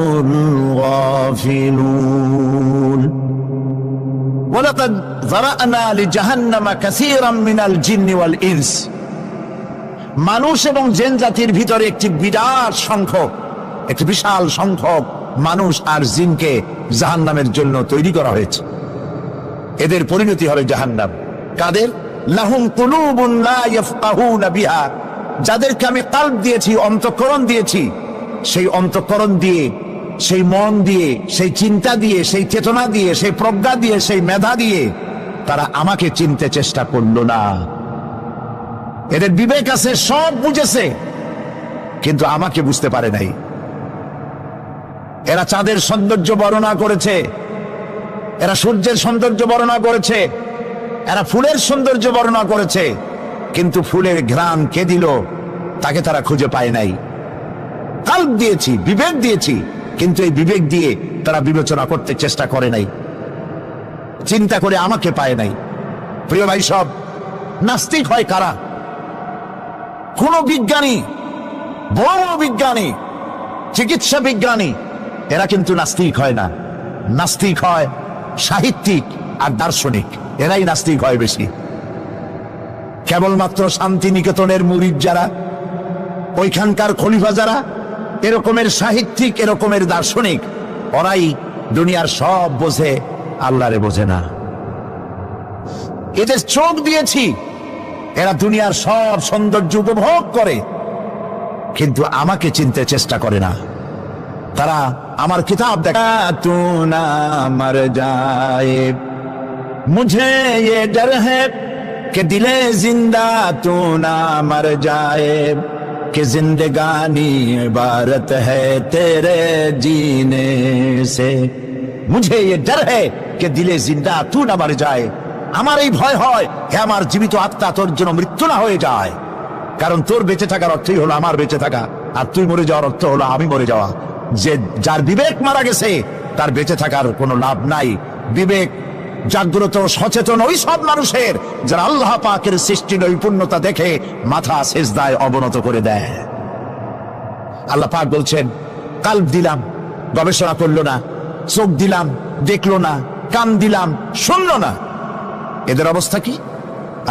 الغافلون ولقد ذرأنا لجهنم كثيرا من الجن والإنس। মানুষ এবং জিন জাতির ভিতরে একটি বিশাল সংখ্যক মানুষ আর জিনকে জাহান্নামের জন্য তৈরি করা হয়েছে। এদের পরিণতি হবে জাহান্নাম। কাদের? লাহুম কুলুবুন লা ইয়াফকাহুনা বিহা। যাদেরকে আমি কালব দিয়েছি, অন্তঃকরণ দিয়েছি, সেই অন্তঃকরণ দিয়ে, সেই মন দিয়ে, সেই চিন্তা দিয়ে, সেই চেতনা দিয়ে, সেই প্রজ্ঞা দিয়ে, সেই মেধা দিয়ে তারা আমাকে চিনতে চেষ্টা করলো না। এদের বিবেক আছে, সব বুঝেছে, কিন্তু আমাকে বুঝতে পারে নাই। এরা চাঁদের সৌন্দর্য বর্ণনা করেছে, এরা সূর্যের সৌন্দর্য বর্ণনা করেছে, এরা ফুলের সৌন্দর্য বর্ণনা করেছে, কিন্তু ফুলের ঘ্রাণ কে দিল তাকে তারা খুঁজে পায় নাই। কাল্ব দিয়েছি, বিবেক দিয়েছি, কিন্তু এই বিবেক দিয়ে তারা বিবেচনা করতে চেষ্টা করে নাই, চিন্তা করে আমাকে পায় নাই। প্রিয় ভাই, সব নাস্তিক হয় কারা? কোন বিজ্ঞানী, বড় বিজ্ঞানী, চিকিৎসা বিজ্ঞানী, এরা কিন্তু নাস্তিক হয় না। নাস্তিক হয় সাহিত্যিক আর দার্শনিক, এরাই নাস্তিক হয় বেশি। কেবলমাত্র শান্তিনিকেতনের মুরিদ যারা, ওইখানকার খলিফা যারা, এরকমের সাহিত্যিক, এরকমের দার্শনিক, ওরাই দুনিয়ার সব বোঝে, আল্লাহরে বোঝে না। এদের চোখ দিয়েছি, এরা দুনিয়ার সব সৌন্দর্য উপভোগ করে, কিন্তু আমাকে চিনতে চেষ্টা করে না। তারা আমার কিতাব দেখা তু না মর যায়, মুঝে ये डर है कि दिले जिंदा तू ना मर जाए, कि जिंदगानी इबारत है तेरे जीने से। मुझे ये डर है कि दिले जिंदा तू ना मर जाए। আমার এই ভয় হয়, হে আমার জীবিত আত্মা, তোর জন্য মৃত্যু না হয়ে যায়। কারণ তোর বেঁচে থাকার অর্থই হলো আমার বেঁচে থাকা, আর তুই মরে যাওয়ার অর্থ হলো আমি মরে যাওয়া। যে যার বিবেক মারা গেছে তার বেঁচে থাকার কোনো লাভ নাই। বিবেক জাগ্রত সচেতন ওই সব মানুষের যারা আল্লাহ পাকের সৃষ্টি নৈপুণ্যতা দেখে মাথা সেজদায় অবনত করে দেয়। আল্লাহ পাক বলছেন, কাল্ব দিলাম, গবেষণা করলো না, চোখ দিলাম, দেখলো না, কান দিলাম, শুনলো না। এদের অবস্থা কি?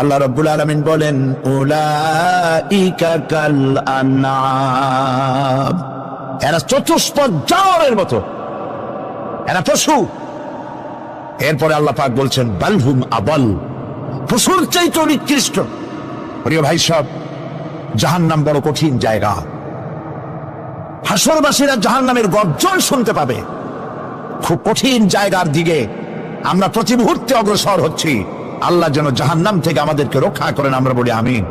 আল্লাহ রাব্বুল আলামিন বলেন, উলাইকা কাল আনআম। এরা চতুষ্পদ জানোয়ারের মতো, এরা পশু। এরপরে আল্লাহ পাক বলছেন, বালহুম আবাল, পশুর চাইতে নিকৃষ্ট। প্রিয় ভাই সব, জাহান্নাম বড় কঠিন জায়গা। হাসরবাসীরা জাহান্নামের গর্জন শুনতে পাবে। খুব কঠিন জায়গার দিকে আমরা প্রতি মুহূর্তে অগ্রসর হচ্ছি। আল্লাহ যেন জাহান্নাম থেকে আমাদেরকে রক্ষা করেন, আমরা বলি আমিন।